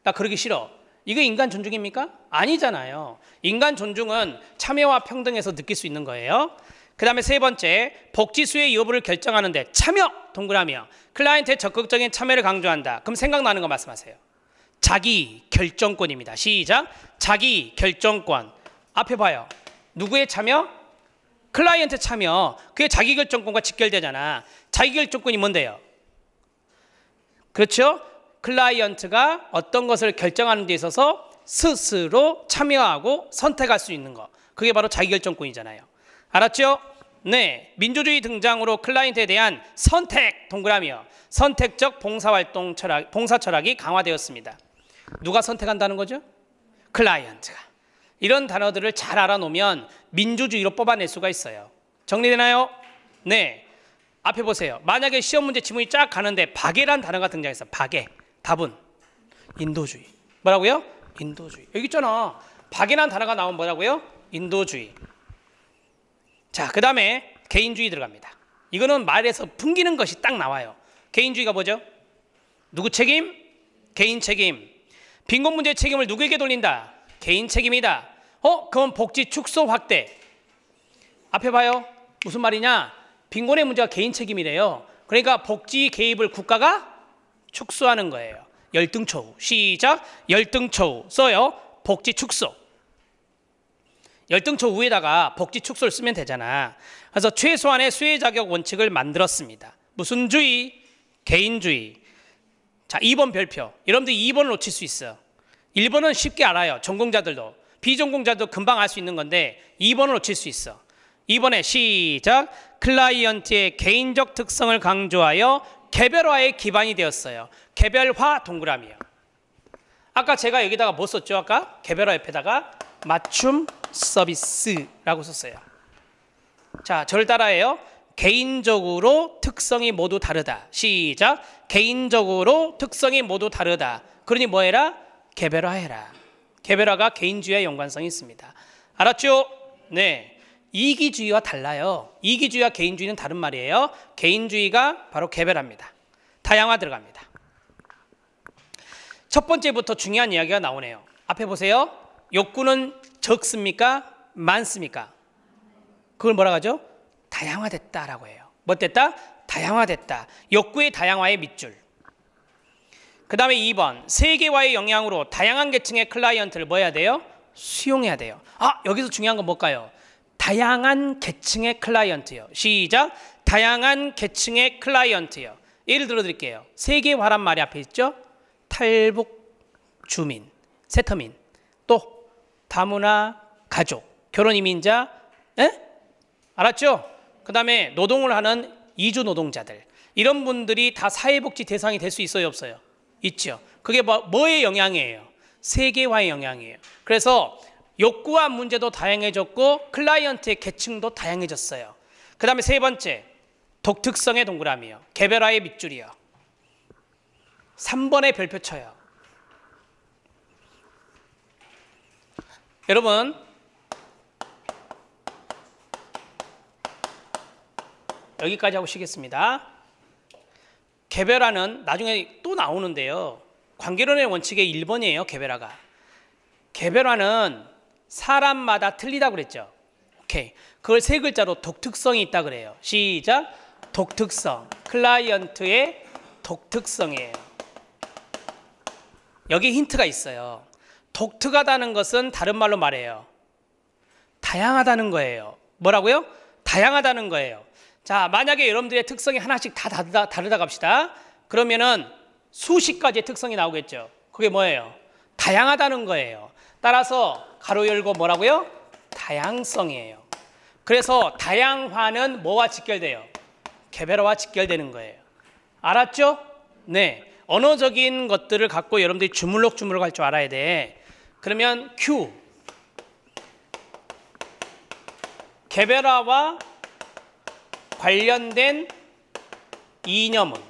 나 그러기 싫어. 이거 인간 존중입니까? 아니잖아요. 인간 존중은 참여와 평등에서 느낄 수 있는 거예요. 그 다음에 세 번째, 복지 수혜 여부를 결정하는데 참여! 동그라미요. 클라이언트의 적극적인 참여를 강조한다. 그럼 생각나는 거 말씀하세요. 자기 결정권입니다. 시작. 자기 결정권. 앞에 봐요. 누구의 참여? 클라이언트 참여. 그게 자기 결정권과 직결되잖아. 자기 결정권이 뭔데요? 그렇죠? 클라이언트가 어떤 것을 결정하는 데 있어서 스스로 참여하고 선택할 수 있는 거. 그게 바로 자기 결정권이잖아요. 알았죠? 네. 민주주의 등장으로 클라이언트에 대한 선택, 동그라미요. 선택적 봉사활동 철학, 봉사 철학이 강화되었습니다. 누가 선택한다는 거죠? 클라이언트가. 이런 단어들을 잘 알아놓으면 민주주의로 뽑아낼 수가 있어요. 정리되나요? 네. 앞에 보세요. 만약에 시험 문제 지문이 쫙 가는데 박애란 단어가 등장했어. 박애. 답은 인도주의. 뭐라고요? 인도주의. 여기 있잖아. 박애란 단어가 나오면 뭐라고요? 인도주의. 자, 그 다음에 개인주의 들어갑니다. 이거는 말에서 풍기는 것이 딱 나와요. 개인주의가 뭐죠? 누구 책임? 개인 책임. 빈곤 문제 책임을 누구에게 돌린다? 개인 책임이다. 그건 복지 축소 확대. 앞에 봐요. 무슨 말이냐? 빈곤의 문제가 개인 책임이래요. 그러니까 복지 개입을 국가가 축소하는 거예요. 열등초우. 시작. 열등초우. 써요. 복지 축소. 열등초 우에다가 복지 축소를 쓰면 되잖아. 그래서 최소한의 수혜 자격 원칙을 만들었습니다. 무슨 주의? 개인주의. 자, 2번 별표. 여러분들 2번을 놓칠 수 있어. 1번은 쉽게 알아요. 전공자들도. 비전공자도 금방 알 수 있는 건데 2번을 놓칠 수 있어. 2번에 시작. 클라이언트의 개인적 특성을 강조하여 개별화의 기반이 되었어요. 개별화 동그라미요. 아까 제가 여기다가 뭐 썼죠? 아까 개별화 옆에다가 맞춤 서비스라고 썼어요. 자, 저를 따라해요. 개인적으로 특성이 모두 다르다. 시작. 개인적으로 특성이 모두 다르다. 그러니 뭐 해라? 개별화해라. 개별화가 개인주의와 연관성이 있습니다. 알았죠? 네. 이기주의와 달라요. 이기주의와 개인주의는 다른 말이에요. 개인주의가 바로 개별화입니다. 다양화 들어갑니다. 첫 번째부터 중요한 이야기가 나오네요. 앞에 보세요. 욕구는 적습니까? 많습니까? 그걸 뭐라고 하죠? 다양화됐다라고 해요. 뭐 됐다? 다양화됐다. 욕구의 다양화의 밑줄. 그 다음에 2번. 세계화의 영향으로 다양한 계층의 클라이언트를 뭐 해야 돼요? 수용해야 돼요. 여기서 중요한 건 뭘까요? 다양한 계층의 클라이언트요. 시작. 다양한 계층의 클라이언트요. 예를 들어 드릴게요. 세계화란 말이 앞에 있죠. 탈북, 주민, 세터민, 또 다문화, 가족, 결혼 이민자, 에? 알았죠? 그 다음에 노동을 하는 이주 노동자들, 이런 분들이 다 사회복지 대상이 될 수 있어요, 없어요? 있죠. 그게 뭐의 영향이에요? 세계화의 영향이에요. 그래서 욕구와 문제도 다양해졌고 클라이언트의 계층도 다양해졌어요. 그 다음에 세 번째, 독특성의 동그라미요. 개별화의 밑줄이요. 3번의 별표 쳐요. 여러분, 여기까지 하고 쉬겠습니다. 개별화는 나중에 또 나오는데요. 관계론의 원칙의 1번이에요. 개별화가. 개별화는 사람마다 틀리다고 그랬죠. 오케이. 그걸 세 글자로 독특성이 있다 그래요. 시작. 독특성. 클라이언트의 독특성이에요. 여기 힌트가 있어요. 독특하다는 것은 다른 말로 말해요. 다양하다는 거예요. 뭐라고요? 다양하다는 거예요. 자, 만약에 여러분들의 특성이 하나씩 다 다르다 갑시다. 그러면은 수십 가지의 특성이 나오겠죠. 그게 뭐예요? 다양하다는 거예요. 따라서 가로 열고 뭐라고요? 다양성이에요. 그래서 다양화는 뭐와 직결돼요? 개별화와 직결되는 거예요. 알았죠? 네. 언어적인 것들을 갖고 여러분들이 주물럭주물럭 할 줄 알아야 돼. 그러면 Q. 개별화와 관련된 이념은,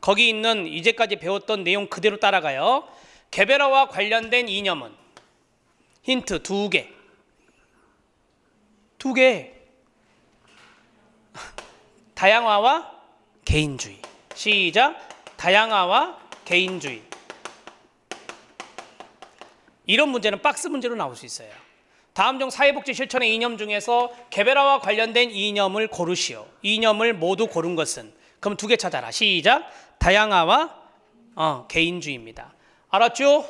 거기 있는 이제까지 배웠던 내용 그대로 따라가요. 개별화와 관련된 이념은 힌트 2개. 2개. 다양화와 개인주의. 시작. 다양화와 개인주의. 이런 문제는 박스 문제로 나올 수 있어요. 다음 중 사회복지 실천의 이념 중에서 개별화와 관련된 이념을 고르시오. 이념을 모두 고른 것은? 그럼 2개 찾아라. 시작. 다양화와 개인주의입니다. 알았죠?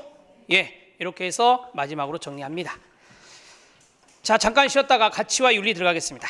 예, 이렇게 해서 마지막으로 정리합니다. 자, 잠깐 쉬었다가 가치와 윤리 들어가겠습니다.